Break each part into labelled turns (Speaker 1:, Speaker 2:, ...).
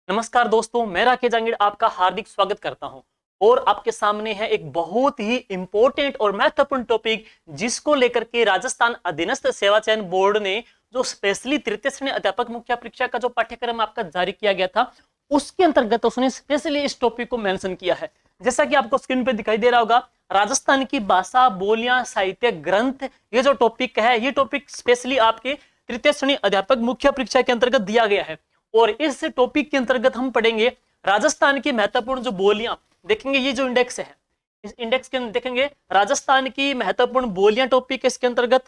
Speaker 1: नमस्कार दोस्तों, मैं राकेश जांगीड़ आपका हार्दिक स्वागत करता हूं और आपके सामने है एक बहुत ही इंपॉर्टेंट और महत्वपूर्ण टॉपिक जिसको लेकर के राजस्थान अधीनस्थ सेवा चयन बोर्ड ने जो स्पेशली तृतीय श्रेणी अध्यापक मुख्य परीक्षा का जो पाठ्यक्रम आपका जारी किया गया था उसके अंतर्गत उसने स्पेशली इस टॉपिक को मेंशन किया है। जैसा कि आपको स्क्रीन पे दिखाई दे रहा होगा, राजस्थान की भाषा, बोलियां, साहित्य, ग्रंथ, ये जो टॉपिक है ये टॉपिक स्पेशली आपके तृतीय श्रेणी अध्यापक मुख्य परीक्षा के अंतर्गत दिया गया है। और इस टॉपिक के अंतर्गत हम पढ़ेंगे राजस्थान की महत्वपूर्ण जो बोलियां, देखेंगे ये जो इंडेक्स है इस इंडेक्स के अंदर देखेंगे राजस्थान की महत्वपूर्ण बोलियां टॉपिक इसके अंतर्गत।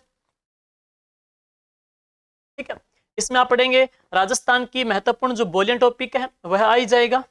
Speaker 1: ठीक है, इसमें आप पढ़ेंगे राजस्थान की महत्वपूर्ण जो बोलियां टॉपिक है वह आ ही जाएगा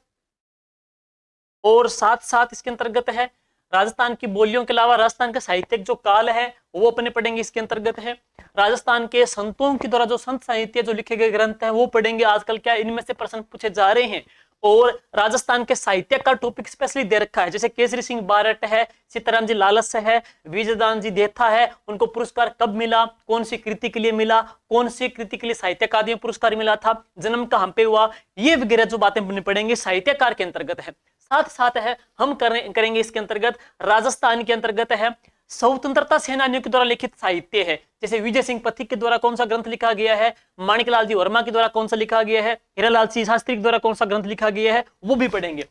Speaker 1: और साथ साथ इसके अंतर्गत है राजस्थान की बोलियों के अलावा राजस्थान का साहित्यिक जो काल है वो अपने पढ़ेंगे। इसके अंतर्गत है राजस्थान के संतों के द्वारा जो संत साहित्य जो लिखे गए ग्रंथ हैं वो पढ़ेंगे। आजकल क्या इनमें से प्रश्न पूछे जा रहे हैं और राजस्थान के साहित्य का टॉपिक स्पेशली दे रखा है, जैसे केसरी सिंह बारट है, सीताराम जी लालस है, विजयदान जी देथा है, उनको पुरस्कार कब मिला, कौन सी कृति के लिए मिला, कौन सी कृति के लिए साहित्य अकादमी पुरस्कार मिला था, जन्म कहां पे हुआ, ये वगैरह जो बातें पढ़ेंगे साहित्यकार के अंतर्गत है। साथ साथ है हम करेंगे इसके अंतर्गत राजस्थान के अंतर्गत है स्वतंत्रता सेनानियों के द्वारा लिखित साहित्य है, जैसे विजय सिंह पथिक के द्वारा कौन सा ग्रंथ लिखा गया है, माणिकलाल जी वर्मा के द्वारा कौन सा लिखा गया है, हीरालाल सिंह शास्त्री के द्वारा कौन सा ग्रंथ लिखा गया है, वो भी पढ़ेंगे।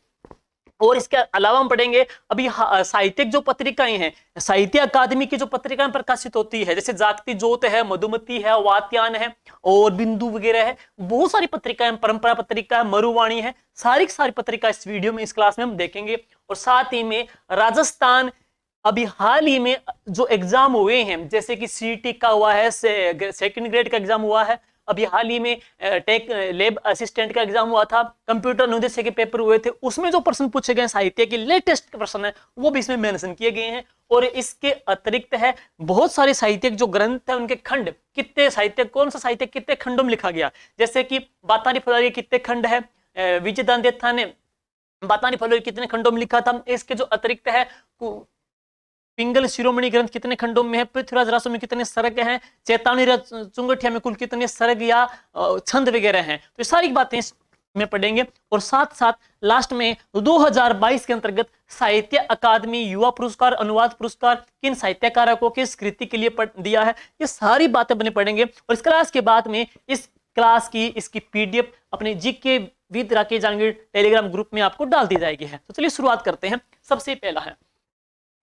Speaker 1: और इसके अलावा हम पढ़ेंगे अभी साहित्यिक जो पत्रिकाएं हैं, साहित्य अकादमी की जो पत्रिकाएं प्रकाशित होती है, जैसे जागती ज्योत है, मधुमती है, वात्यान है और बिंदु वगैरह है, बहुत सारी पत्रिकाएं, परंपरा पत्रिका है, मरुवाणी है, सारी पत्रिका इस वीडियो में, इस क्लास में हम देखेंगे। और साथ ही में राजस्थान अभी हाल ही में जो एग्जाम हुए हैं, जैसे कि सीटी का हुआ है, सेकंड ग्रेड का एग्जाम हुआ है, अभी हाल ही में टेक लैब असिस्टेंट का एग्जाम हुआ था, कंप्यूटर अनुदेशक के पेपर हुए थे, उसमें जो प्रश्न पूछे गए साहित्य के लेटेस्ट प्रश्न है वो भी इसमें मेंशन किए गए हैं। और इसके अतिरिक्त है बहुत सारे साहित्यिक जो ग्रंथ है उनके खंड, कितने साहित्य, कौन सा साहित्य कितने खंडों में लिखा गया, जैसे कि बातानी फुलवारी कितने खंड है, विजयदान देथा ने बातानी फुलवारी कितने खंडों में लिखा था। इसके जो अतिरिक्त है पिंगल शिरोमणि ग्रंथ कितने खंडों में है, पृथ्वीराज रासो में कितने सर्ग हैं, चेतावनी चुंगठिया में कुल कितने सर्ग या छंद वगैरह हैं, तो ये सारी बातें में पढ़ेंगे। और साथ साथ लास्ट में 2022 के अंतर्गत साहित्य अकादमी युवा पुरस्कार, अनुवाद पुरस्कार किन साहित्यकारों को किस कृति के लिए दिया है, ये सारी बातें अपने पढ़ेंगे। और इस क्लास के बाद में इस क्लास की इसकी पीडीएफ अपने GK with Rakesh Jangid Telegram group में आपको डाल दी जाएगी है। तो चलिए शुरुआत करते हैं। सबसे पहला है,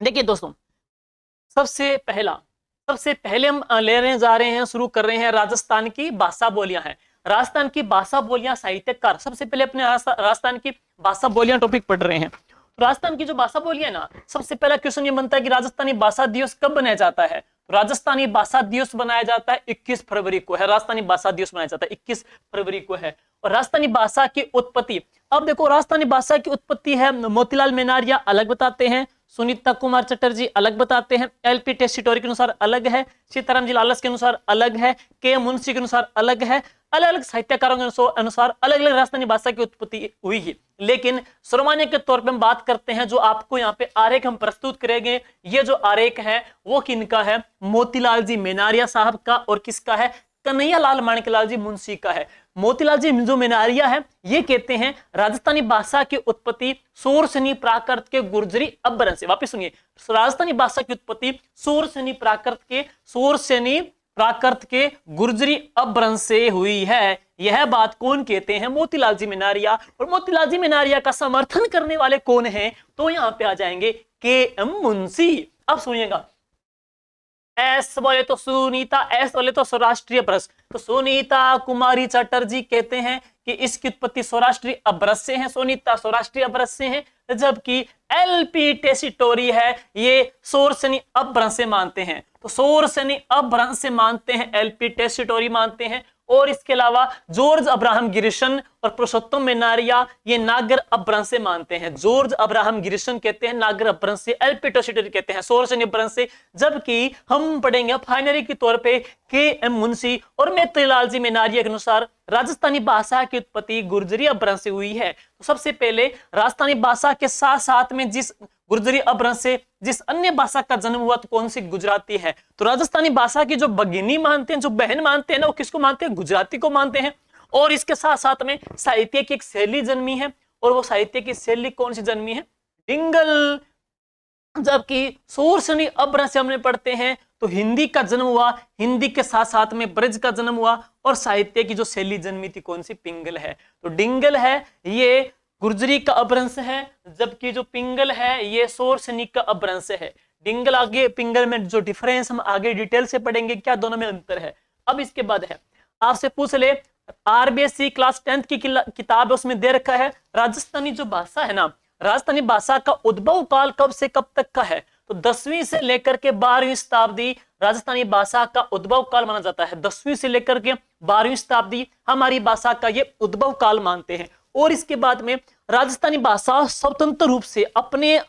Speaker 1: देखिए दोस्तों, सबसे पहले हम जा रहे हैं, शुरू कर रहे हैं राजस्थान की भाषा बोलियां हैं। राजस्थान की भाषा बोलियां साहित्यकार, सबसे पहले अपने राजस्थान की भाषा बोलियां टॉपिक पढ़ रहे हैं। तो राजस्थान की जो भाषा बोलियां ना, सबसे पहला क्वेश्चन ये बनता है कि राजस्थानी भाषा दिवस कब बनाया जाता है। तो राजस्थानी भाषा दिवस बनाया जाता है 21 फरवरी को है, राजस्थानी भाषा दिवस बनाया जाता है 21 फरवरी को है। और राजस्थानी भाषा की उत्पत्ति, अब देखो राजस्थानी भाषा की उत्पत्ति है मोतीलाल मेनारिया अलग बताते हैं, सुनीता कुमार चटर्जी अलग बताते हैं, एलपी टेस्टिटोरी के अनुसार अलग है, सीताराम जी लालस के अनुसार अलग है, के मुंशी के अनुसार अलग है, अलग अलग साहित्यकारों के अनुसार अलग अलग राजस्थानी भाषा की उत्पत्ति हुई है। लेकिन सर्वमान्य के तौर पे हम बात करते हैं, जो आपको यहाँ पे आरेख हम प्रस्तुत करेंगे, ये जो आरेख है वो किनका है, मोतीलाल जी मेनारिया साहब का और किसका है, कन्हैया लाल माणिकलाल जी मुंशी का है। मोतीलाल जी जो मेनारिया है ये कहते हैं राजस्थानी भाषा की उत्पत्ति सोरसनी प्राकृत के गुर्जरी अपभ्रंश से, वापस सुनिए, राजस्थानी भाषा की उत्पत्ति सोरसनी प्राकृत के गुर्जरी अपभ्रंश से हुई है। यह बात कौन कहते हैं, मोतीलाल जी मेनारिया। और मोतीलाल जी मेनारिया का समर्थन करने वाले कौन हैं, तो यहाँ पे आ जाएंगे के एम मुंशी। अब सुनिएगा, एस बोले तो सुनीता, एस बोले तो सौराष्ट्रीय ब्रश, तो सुनीता कुमारी चटर्जी कहते हैं कि इसकी उत्पत्ति सौराष्ट्रीय अब्रश से है, सुनीता सौराष्ट्रीय अब्रश से है, जबकि एलपी टेस्टिटोरी है ये सोरसनी अपभ्रंश से मानते हैं। तो सोरसनी अपभ्रंश से मानते हैं, एलपी टेस्टिटोरी मानते हैं। और इसके अलावा जॉर्ज अब्राहम गिरिशन और पुरुषोत्तम मेनारिया ये नागर अपभ्रंश से मानते हैं। जॉर्ज अब्राहम गिरिशन कहते हैं नागर अपभ्रंश से, एलपी टेस्टिटोरी कहते हैं सोरसनी अपभ्रंश से, जबकि हम पढ़ेंगे फाइनरी के तौर पे के एम मुंशी और मोतीलाल जी मेनारिया के अनुसार राजस्थानी भाषा की उत्पत्ति गुर्जरी अपभ्रंश से हुई है। तो सबसे पहले राजस्थानी भाषा के साथ साथ में जिस गुर्जरी अपभ्रंश से जिस अन्य भाषा का जन्म हुआ तो कौन सी, गुजराती है। तो राजस्थानी भाषा की जो भगिनी मानते हैं, जो बहन मानते हैं ना, वो किसको मानते हैं, गुजराती को मानते हैं। और इसके साथ साथ में साहित्य की एक शैली जन्मी है, और वो साहित्य की शैली कौन सी जन्मी है? डिंगल। जबकि सोर्सनी अभ्रंश से हमने पढ़ते हैं तो हिंदी का जन्म हुआ, हिंदी के साथ साथ में ब्रज का जन्म हुआ, और साहित्य की जो शैली जन्मी थी कौन सी? पिंगल है। तो डिंगल है ये गुर्जरी का अपभ्रंश है, जबकि जो पिंगल है ये सोर्सनी का अपभ्रंश है। डिंगल आगे पिंगल में जो डिफरेंस हम आगे डिटेल से पढ़ेंगे, क्या दोनों में अंतर है। अब इसके बाद है आपसे पूछ ले, आरबीएससी क्लास 10 की किताब है, उसमें दे रखा है राजस्थानी जो भाषा है ना, राजस्थानी भाषा का उद्भव काल कब से कब तक का है? तो 10वीं से लेकर के 12वीं शताब्दी राजस्थानी भाषा का उद्भव काल माना जाता है। 10वीं से लेकर के 12वीं शताब्दी हमारी भाषा का ये उद्भव काल मानते हैं। और इसके बाद में राजस्थानी भाषा स्वतंत्र रूप से अपने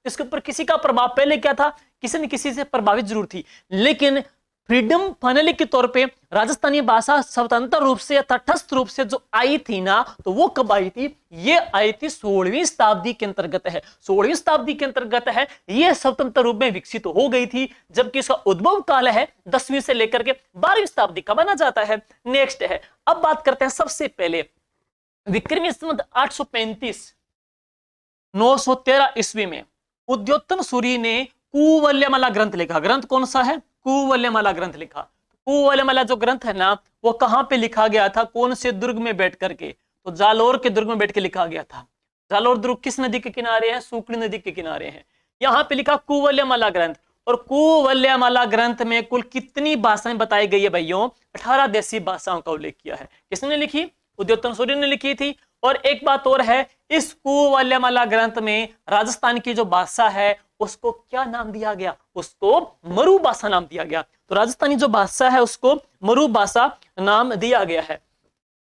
Speaker 1: इसके ऊपर किसी का प्रभाव, पहले क्या था, किसी न किसी से प्रभावित जरूर थी, लेकिन फ्रीडम फाइनली के तौर पे राजस्थानी भाषा स्वतंत्र रूप से तटस्थ रूप से जो आई थी ना, तो वो कब आई थी? ये आई थी 16वीं शताब्दी के अंतर्गत है। 16वीं शताब्दी के अंतर्गत है, ये स्वतंत्र रूप में विकसित हो गई थी, जबकि इसका उद्भव काल है 10वीं से लेकर के 12वीं शताब्दी का माना जाता है। नेक्स्ट है, अब बात करते हैं सबसे पहले विक्रमी संवत 835 913 ईस्वी में उद्योतन सूरी ने कुवल्यमाला ग्रंथ लिखा। ग्रंथ कौन सा है? कुवल्यमाला ग्रंथ लिखा। कुवल्यमाला जो ग्रंथ है ना, वो कहां पे लिखा गया था? कौन से दुर्ग में बैठ करके? तो जालोर के दुर्ग में बैठ के लिखा गया था। जालोर दुर्ग किस नदी के किनारे है? सूकड़ी नदी के किनारे है। यहाँ पे लिखा कुवल्यमाला ग्रंथ। और कुवल्यमाला ग्रंथ में कुल कितनी भाषाएं बताई गई है भाइयों? 18 देशी भाषाओं का उल्लेख किया है। किसने लिखी? उद्योतन सूरी ने लिखी थी। और एक बात और है, इस कुवल्यमाला ग्रंथ में राजस्थान की जो भाषा है उसको क्या नाम दिया गया? उसको मरु भाषा नाम दिया गया। तो राजस्थानी जो भाषा है उसको मरु भाषा नाम दिया गया है।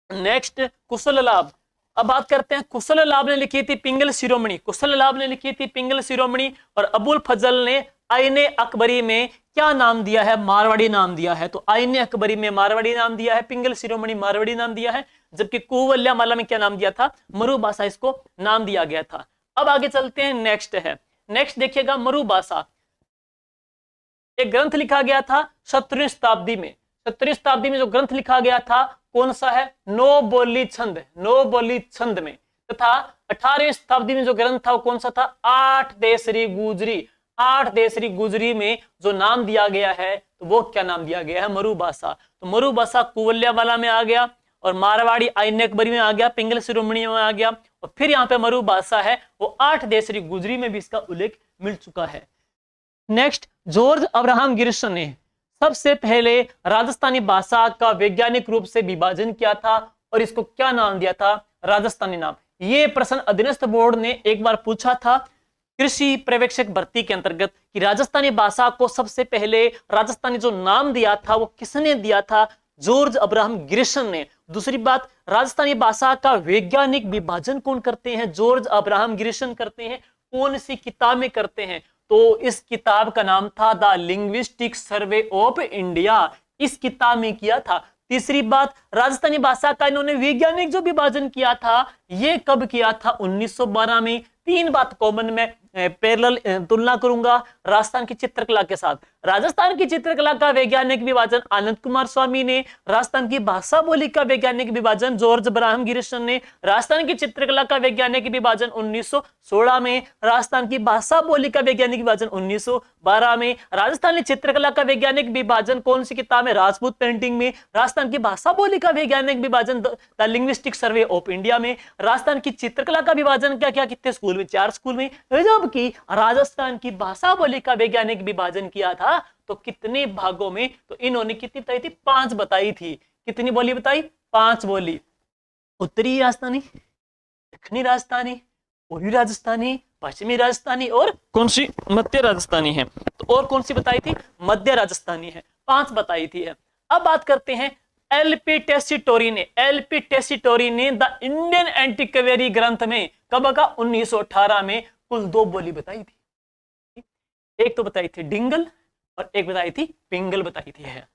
Speaker 1: नेक्स्ट, कुशल लाभ। अब बात करते हैं, कुशल लाभ ने लिखी थी पिंगल शिरोमणि। कुशल लाभ ने लिखी थी पिंगल शिरोमणि। और अबुल फजल ने आईने अकबरी में क्या नाम दिया है? मारवाड़ी नाम दिया है। तो आईने अकबरी में मारवाड़ी नाम दिया है, पिंगल शिरोमणि मारवाड़ी नाम दिया है, जबकि कुवल्यमाला में क्या नाम दिया था? मरु भाषा इसको नाम दिया गया था। अब आगे चलते हैं, नेक्स्ट है, नेक्स्ट देखिएगा मरु भाषा। एक ग्रंथ लिखा गया था 17वीं शताब्दी में। 17वीं शताब्दी में जो ग्रंथ लिखा गया था कौन सा है? नो बोली छंद। नो बोली छंद में। तथा 18वीं शताब्दी में जो ग्रंथ था वो कौन सा था? 8 देसरी गुजरी। 8 देसरी गुजरी में जो नाम दिया गया है तो वो क्या नाम दिया गया है? मरु भाषा। तो मरु भाषा कुवल्यमाला में आ गया, और मारवाड़ी आईने अकबरी में आ गया, पिंगल शिरोमणि में आ गया, और फिर यहाँ पे मरु भाषा है वो 8 देसरी गुजरी में भी इसका उल्लेख मिल चुका है। नेक्स्ट, जॉर्ज अब्राहम गिरिसन ने सबसे पहले राजस्थानी भाषा का वैज्ञानिक रूप से विभाजन किया था, और इसको क्या नाम दिया था? राजस्थानी नाम। ये प्रश्न अधीनस्थ बोर्ड ने एक बार पूछा था कृषि पर्यवेक्षक भर्ती के अंतर्गत कि राजस्थानी भाषा को सबसे पहले राजस्थानी जो नाम दिया था वो किसने दिया था? जॉर्ज अब्राहम गिरिसन ने। दूसरी बात, राजस्थानी भाषा का वैज्ञानिक विभाजन कौन करते हैं? जॉर्ज अब्राहम गिरिसन करते हैं। कौन सी किताब में करते हैं? तो इस किताब का नाम था the linguistic survey of India. इस किताब में किया था। तीसरी बात, राजस्थानी भाषा का इन्होंने वैज्ञानिक जो विभाजन किया था ये कब किया था? 1912 में। तीन बात कॉमन में पैरेलल तुलना करूंगा राजस्थान की चित्रकला के साथ। राजस्थान की चित्रकला का वैज्ञानिक विभाजन आनंद कुमार स्वामी ने, राजस्थान की भाषा बोली का वैज्ञानिक विभाजन जॉर्ज अब्राहम गिरिसन ने, राजस्थान की चित्रकला का वैज्ञानिक विभाजन 1916 में, राजस्थान की भाषा बोली का वैज्ञानिक विभाजन 1912 में, राजस्थानी चित्रकला का वैज्ञानिक विभाजन कौन सी किताब में? राजपूत पेंटिंग में, राजस्थान की भाषा बोली का वैज्ञानिक विभाजन the linguistic survey of India में, राजस्थान की चित्रकला का विभाजन क्या क्या कितने स्कूल में? 4 स्कूल में। जबकि राजस्थान की भाषा बोली का वैज्ञानिक विभाजन किया था तो कितने भागों में? तो इन्होंने कितनी बताई थी? 5 बताई थी। कितनी बोली बताई? 5 बोली। उत्तरी राजस्थानी, दक्षिणी राजस्थानी, पूर्वी राजस्थानी, पश्चिमी राजस्थानी, और कौन सी? मध्य राजस्थानी है। तो और कौन सी बताई थी? मध्य राजस्थानी है। 5 बताई थी है। अब बात करते हैं एलपी टेसिटोरी ने द इंडियन एंटीक्वेरी ग्रंथ में कब का? 1918 में कुल 2 बोली बताई थी। एक तो बताई थी डिंगल और एक बताई थी पिंगल बताई थी है।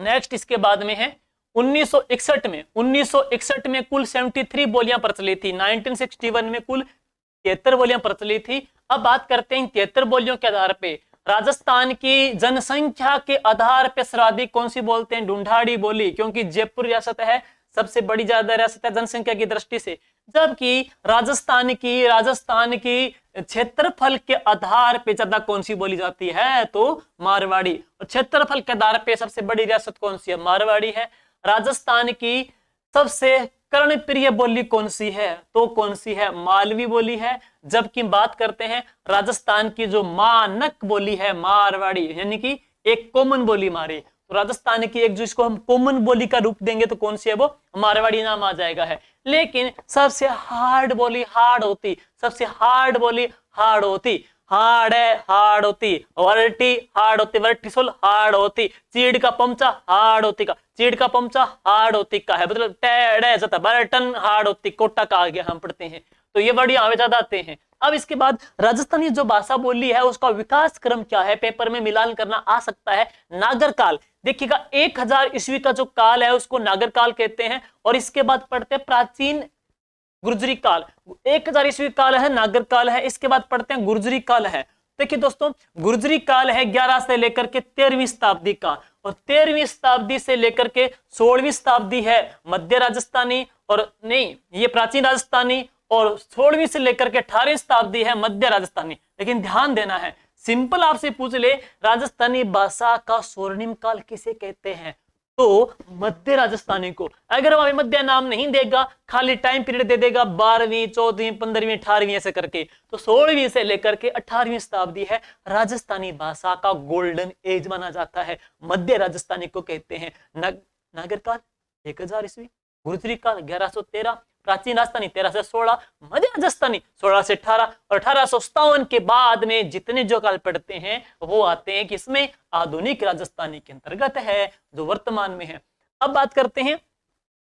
Speaker 1: नेक्स्ट इसके बाद में है 1961 में कुल 73 बोलियां प्रचलित थी। 1961 में कुल 73 बोलियां प्रचलित थी। अब बात करते हैं 73 बोलियों के आधार पे राजस्थान की जनसंख्या के आधार पर सर्वाधिक कौन सी बोलते हैं? ढूंढाड़ी बोली, क्योंकि जयपुर रियासत है सबसे बड़ी ज्यादा रियासत है जनसंख्या की दृष्टि से, जबकि राजस्थान की क्षेत्रफल के आधार पे ज्यादा कौन सी बोली जाती है? तो मारवाड़ी। और क्षेत्रफल के आधार पे सबसे बड़ी रियासत कौन सी है? मारवाड़ी है। राजस्थान की सबसे कर्णप्रिय बोली कौन सी है? तो कौन सी है? मालवी बोली है। जबकि बात करते हैं राजस्थान की जो मानक बोली है मारवाड़ी, यानी कि एक कॉमन बोली मारी, तो राजस्थान की एक जो इसको हम कॉमन बोली का रूप देंगे तो कौन सी है? वो मारवाड़ी नाम आ जाएगा है। लेकिन सबसे हार्ड बोली हार्ड होती, सबसे हार्ड बोली हार्ड होती, हार्ड है हार्ड होती, वर्टी हार्ड होती, वर्टिसोल हार्ड होती, चीड़ का पमचा हार्ड होती का, चीड़ का पमचा हार्ड होती का है, मतलब टेढ़े जता बर्टन हार्ड होती, कोटा का आगे हम पढ़ते हैं, तो ये वर्ड यहाँ ज्यादा आते हैं। अब इसके बाद राजस्थानी जो भाषा बोली है उसका विकास क्रम क्या है? पेपर में मिलान करना आ सकता है। नागर काल, देखिएगा 1000 ईस्वी का जो काल है उसको नागर काल कहते हैं, और इसके बाद पढ़ते हैं प्राचीन गुर्जरी काल। 1000 ईस्वी काल है नागर काल है, इसके बाद पढ़ते हैं गुर्जरी काल है। देखिए दोस्तों, गुर्जरी काल है 11 से लेकर के 13वीं शताब्दी का, और 13वीं शताब्दी से लेकर के 16वीं शताब्दी है मध्य राजस्थानी, और नहीं ये प्राचीन राजस्थानी, और 16वीं से लेकर के 18वीं शताब्दी है मध्य राजस्थानी। लेकिन ध्यान देना है, सिंपल आपसे पूछ ले राजस्थानी भाषा का स्वर्णिम काल किसे कहते हैं? तो मध्य राजस्थानी को। अगर वहां मध्य नाम नहीं देगा, खाली टाइम पीरियड दे देगा 12वीं 14वीं 15वीं 18वीं ऐसे करके, तो 16वीं से लेकर के 18वीं शताब्दी है राजस्थानी भाषा का गोल्डन एज माना जाता है, मध्य राजस्थानी को कहते हैं। नागर काल 1000 ईस्वी, गुर्जरी काल 1113, प्राचीन राजस्थानी 13 से 16, मध्य राजस्थानी 16 से 18, और 1857 के बाद में जितने जो काल पढ़ते हैं वो आते हैं किसमें? आधुनिक राजस्थानी के अंतर्गत है जो वर्तमान में है। अब बात करते हैं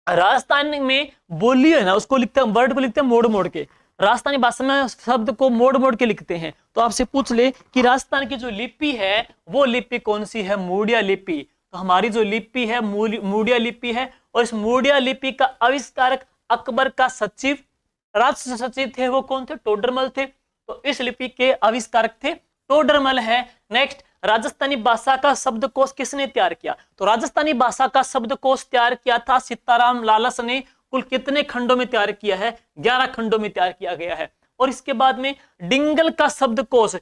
Speaker 1: राजस्थान में बोली है ना, उसको लिखते हैं, वर्ड को लिखते हैं मोड़ मोड़ के। राजस्थानी भाषा में शब्द को मोड़ मोड़ के लिखते हैं। तो आपसे पूछ ले कि राजस्थान की जो लिपि है वो लिपि कौन सी है? मूडिया लिपि। तो हमारी जो लिपि है मूडिया लिपि है, और इस मूडिया लिपि का आविष्कारक अकबर का सचिव, राष्ट्र सचिव थे वो कौन थे? टोडरमल थे। तो इस लिपि के आविष्कारक थे टोडरमल है। नेक्स्ट, राजस्थानी भाषा का शब्दकोश किसने तैयार किया? तो राजस्थानी भाषा का शब्दकोश तैयार किया था सीताराम लालस ने। कुल कितने खंडों में तैयार किया है? 11 खंडों में तैयार किया गया है। और इसके बाद में डिंगल का शब्दकोश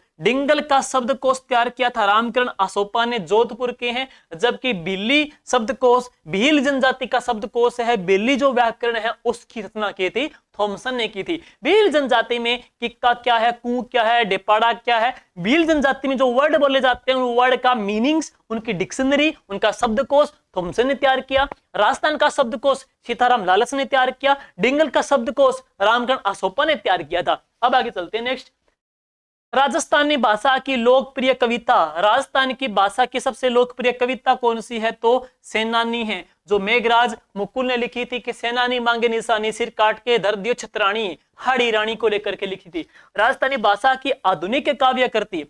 Speaker 1: तैयार किया था रामकरण आसोपा ने, जोधपुर के हैं। जबकि बिल्ली शब्दकोश, भील जनजाति का शब्दकोश है, बिल्ली जो व्याकरण है उसकी रचना की थी थॉमसन ने की थी। भील जनजाति में किक्का क्या है, कू क्या है, डेपाड़ा क्या है, भील जनजाति में जो वर्ड बोले जाते हैं उन वर्ड का मीनिंग्स, उनकी डिक्शनरी, उनका शब्दकोश थॉमसन ने तैयार किया। राजस्थान का शब्दकोश सीताराम लालस ने तैयार किया। डिंगल का शब्दकोश रामकरण आसोपा ने तैयार किया था। अब आगे चलते हैं। नेक्स्ट, राजस्थानी भाषा की लोकप्रिय कविता, राजस्थान की भाषा की सबसे लोकप्रिय कविता कौन सी है? तो सेनानी है, जो मेघराज मुकुल ने लिखी थी कि सेनानी मांगे निशानी, सिर काट के धर दियो छतरानी, हाड़ी रानी को लेकर के लिखी थी। राजस्थानी भाषा की आधुनिक काव्य करती,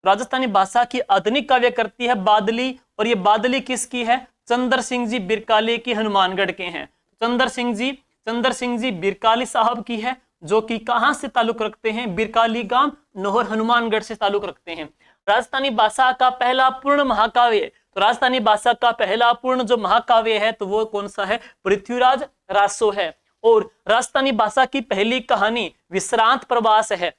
Speaker 1: राजस्थानी भाषा की आधुनिक काव्य करती है बादली, और ये बादली किसकी है? चंद्र सिंह जी बिरकाली की, हनुमानगढ़ के हैं। चंद्र सिंह जी बिरकाली साहब की है, जो कि कहां से ताल्लुक रखते हैं? बिरकाली गांव, नोहर, हनुमानगढ़ से ताल्लुक रखते हैं। राजस्थानी भाषा का पहला पूर्ण महाकाव्य, तो राजस्थानी भाषा का पहला पूर्ण जो महाकाव्य है तो वो कौन सा है? पृथ्वीराज रासो है। और राजस्थानी भाषा की पहली कहानी विश्रांत प्रवास है।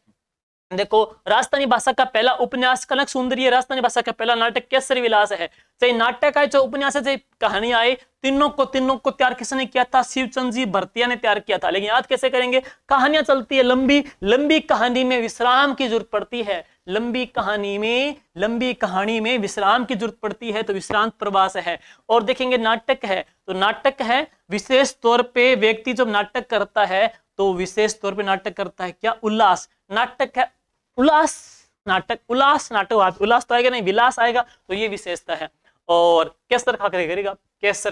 Speaker 1: देखो, राजस्थानी भाषा का पहला उपन्यास कनक सुंदरी है। राजस्थानी भाषा का पहला नाटक केसरी विलास है। चाहे नाटक है, चाहे उपन्यास है, चाहे कहानी आए, तीनों को तैयार किसने किया था? शिवचंद जी भरतिया ने तैयार किया था। लेकिन याद कैसे करेंगे? कहानियां चलती है लंबी कहानी में विश्राम की जरूरत पड़ती है, लंबी कहानी में विश्राम की जरूरत पड़ती है, तो विश्रांत प्रवास है। और देखेंगे नाटक है, तो नाटक है विशेष तौर पे व्यक्ति जब नाटक करता है तो विशेष तौर पे नाटक करता है क्या? उल्लास। नाटक है उल्लास नाटक, उल्लास तो आएगा नहीं, विलास आएगा, तो ये विशेषता है। और केसर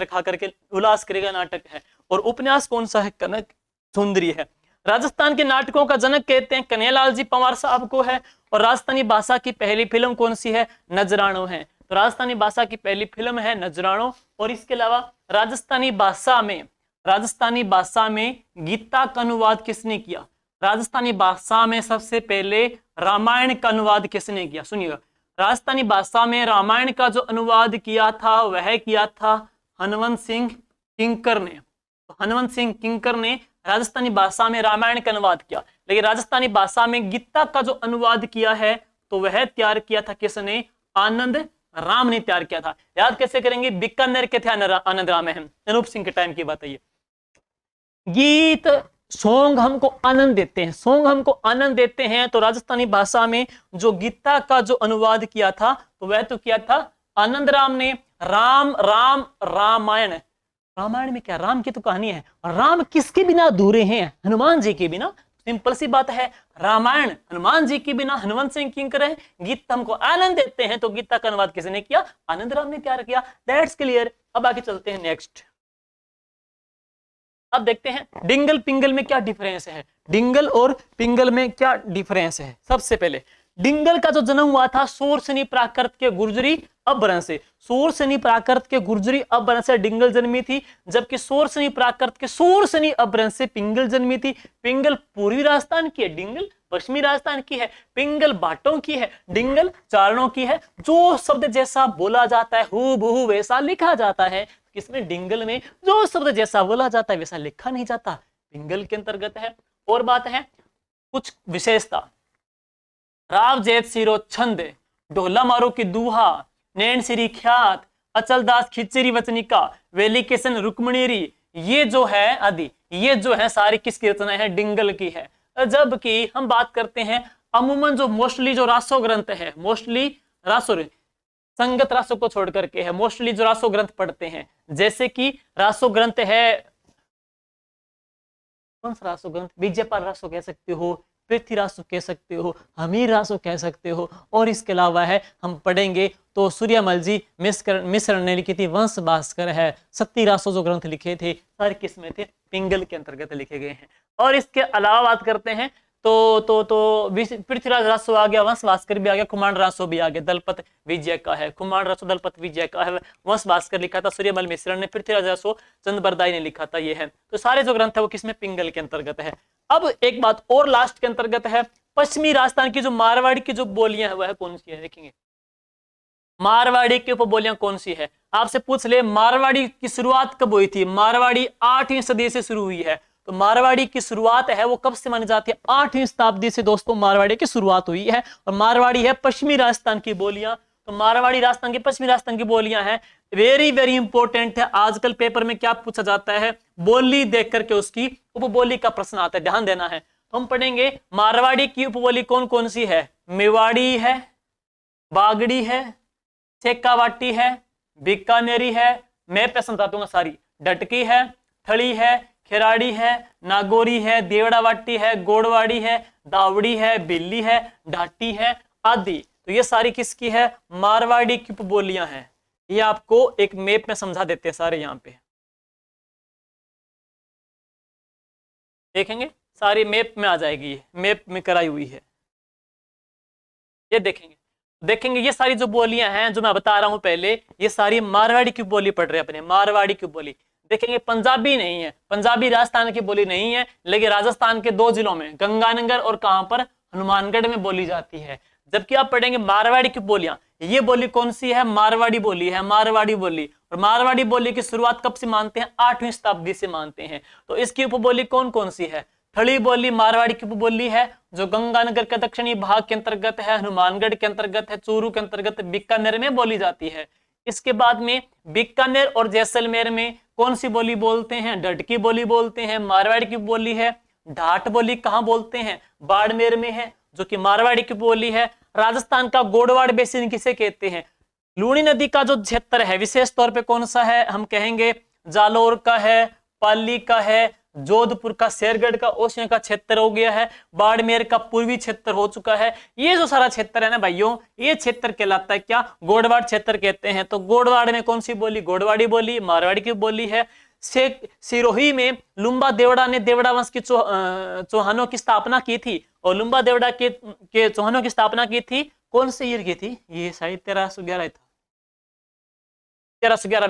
Speaker 1: खा करके उल्लास करेगा, नाटक है। और उपन्यास कौन सा है? कनक सुंदरी है। राजस्थान के नाटकों का जनक कहते हैं कन्हैयालाल जी पंवार साहब को है। और राजस्थानी भाषा की पहली फिल्म कौन सी है? नजरानो है। तो राजस्थानी भाषा की पहली फिल्म है नजरानो। और इसके अलावा राजस्थानी भाषा में गीता का अनुवाद किसने किया? राजस्थानी भाषा में सबसे पहले रामायण का अनुवाद किसने किया? सुनिएगा, राजस्थानी भाषा में रामायण का जो अनुवाद किया था वह किया था हनुमंत सिंह किंकर ने। तो हनुमंत सिंह किंकर ने राजस्थानी भाषा में रामायण का अनुवाद किया, लेकिन राजस्थानी भाषा में गीता का जो अनुवाद किया है तो वह तैयार किया था किसने? आनंद राम ने तैयार किया था। याद कैसे करेंगे? बीकानेर के थे आनंद राम है, अनूप सिंह के टाइम की बात है ये। गीत सॉन्ग हमको आनंद देते हैं, सॉन्ग हमको आनंद देते हैं, तो राजस्थानी भाषा में जो गीता का जो अनुवाद किया था तो वह तो किया था आनंद राम ने। राम राम रामायण, रामायण में क्या राम की तो कहानी है, राम किसके बिना अधूरे हैं? हनुमान जी के बिना। सिंपल सी बात है, रामायण हनुमान जी के बिना हनुमंत सिंह किंकर है। गीता हमको आनंद देते हैं तो गीता का अनुवाद किसने किया? आनंद राम ने तैयार किया। That's clear. अब आगे चलते हैं नेक्स्ट। अब देखते हैं डिंगल पिंगल में क्या डिफरेंस है, डिंगल और पिंगल में क्या डिफरेंस है। सबसे पहले डिंगल का जो जन्म हुआ था सोरसनी प्राकृत के गुर्जरी अपभ्रंश से, सोरसनी प्राकृत के गुर्जरी अपभ्रंश से डिंगल जन्मी थी, जबकि सोरसनी प्राकृत के सोरसनी अपभ्रंश से पिंगल जन्मी थी। पिंगल पूर्वी राजस्थान की है, डिंगल पश्चिमी राजस्थान की है। पिंगल बाटों की है, डिंगल चारणों की है। जो शब्द जैसा बोला जाता है हूबहू वैसा लिखा जाता है, किसमें? डिंगल में। जो शब्द जैसा बोला जाता है वैसा लिखा नहीं जाता, पिंगल के अंतर्गत है। और बात है कुछ विशेषता, राव जैत सिरो छंद, ढोला मारो की दूहा, नैन श्री ख्यात, अचलदास खिचरी वचनिका, वेलिकेशन रुक्मणीरी, ये जो है आदि, ये जो है सारी किसकी रचना है? डिंगल की है। जबकि हम बात करते हैं अमूमन जो मोस्टली जो रासो ग्रंथ है, मोस्टली रासो संगत रासो को छोड़ करके है, मोस्टली जो रासो ग्रंथ पढ़ते हैं, जैसे कि रासो ग्रंथ है, कौन सा रासो ग्रंथ? विजयपाल रासो कह सकते हो, पृथ्वी रासो कह सकते हो, हमीर रासो कह सकते हो। और इसके अलावा है हम पढ़ेंगे तो सूर्यमल जी मिश्र ने लिखी थी, वंश भास्कर है, सत्ती रासो जो ग्रंथ लिखे थे सारे किसमें थे? पिंगल के अंतर्गत लिखे गए हैं। और इसके अलावा बात करते हैं तो पृथ्वीराज रासो आ गया, वंश भास्कर भी आ गया, कुमार रासो भी आ गया, दलपत विजय का है, कुमार रासो दलपत विजय का है, वंश भास्कर लिखा था सूर्यमल मिश्र ने, पृथ्वीराज रासो चंद बरदाई ने लिखा था, ये है। तो सारे जो ग्रंथ है वो किसमें? पिंगल के अंतर्गत है। अब एक बात और लास्ट के अंतर्गत है, पश्चिमी राजस्थान की जो मारवाड़ी की जो बोलियां है वह कौन सी है? देखेंगे मारवाड़ी की उपबोलियां कौन सी है। आपसे पूछ ले मारवाड़ी की शुरुआत कब हुई थी? मारवाड़ी 8वीं सदी से शुरू हुई है। तो मारवाड़ी की शुरुआत है वो कब से मानी जाती है? 8वीं शताब्दी से दोस्तों मारवाड़ी की शुरुआत हुई है। और मारवाड़ी है पश्चिमी राजस्थान की बोलियां। तो मारवाड़ी राजस्थान की पश्चिमी राजस्थान की बोलियां हैं, वेरी वेरी इंपॉर्टेंट है। आजकल पेपर में क्या पूछा जाता है? बोली देख करके उसकी उपबोली का प्रश्न आता है, ध्यान देना है। तो हम पढ़ेंगे मारवाड़ी की उपबोली कौन कौन सी है? मेवाड़ी है, बागड़ी है, शेखावाटी है, बीकानेरी है, मैं पे समझा दूंगा सारी, डटकी है, थड़ी है, खिराड़ी है, नागौरी है, देवड़ावाटी है, गोड़वाड़ी है, दावड़ी है, बिल्ली है, ढाटी है आदि। तो ये सारी किसकी है? मारवाड़ी की उपबोलियां हैं। ये आपको एक मैप में समझा देते हैं सारे, यहाँ पे देखेंगे सारी मैप में आ जाएगी, ये मैप में कराई हुई है, ये देखेंगे ये सारी जो बोलियां हैं जो मैं बता रहा हूं पहले, ये सारी मारवाड़ी की बोली पढ़ रहे हैं अपने, मारवाड़ी की बोली। देखेंगे पंजाबी नहीं है, पंजाबी राजस्थान की बोली नहीं है, लेकिन राजस्थान के 2 जिलों में गंगानगर और कहां पर? हनुमानगढ़ में बोली जाती है। जबकि आप पढ़ेंगे मारवाड़ी की बोलियां, ये बोली कौन सी है? मारवाड़ी बोली है, मारवाड़ी बोली। और मारवाड़ी बोली की शुरुआत कब से मानते हैं? 8वीं शताब्दी से मानते हैं। तो इसकी उपबोली कौन कौन सी है? थड़ी बोली मारवाड़ी की उपबोली है, जो गंगानगर के दक्षिणी भाग के अंतर्गत है, हनुमानगढ़ के अंतर्गत है, चूरू के अंतर्गत, बीकानेर में बोली जाती है। इसके बाद में बीकानेर और जैसलमेर में कौन सी बोली बोलते हैं? डटकी बोली बोलते हैं, मारवाड़ी की बोली है। ढाट बोली कहाँ बोलते हैं? बाड़मेर में है, जो कि मारवाड़ी की बोली है। राजस्थान का गोडवाड़ बेसिन किसे कहते हैं? लूणी नदी का जो क्षेत्र है विशेष तौर पे कौन सा है? हम कहेंगे जालोर का है, पाली का है, जोधपुर का, शेरगढ़ का, ओसियां का क्षेत्र हो गया है, बाड़मेर का पूर्वी क्षेत्र हो चुका है। ये जो सारा क्षेत्र है ना भाइयों, ये क्षेत्र कहलाता है क्या? गोडवाड़ क्षेत्र कहते हैं। तो गोडवाड़ में कौन सी बोली? गोडवाड़ी बोली, मारवाड़ी की बोली है। सिरोही में लुम्बा देवड़ा ने देवड़ा वंश की चौहानों की स्थापना की थी, और लुम्बा देवड़ा के चौहानों की स्थापना की थी कौन से ईयर की थी? ये शायद 1311 था, 1311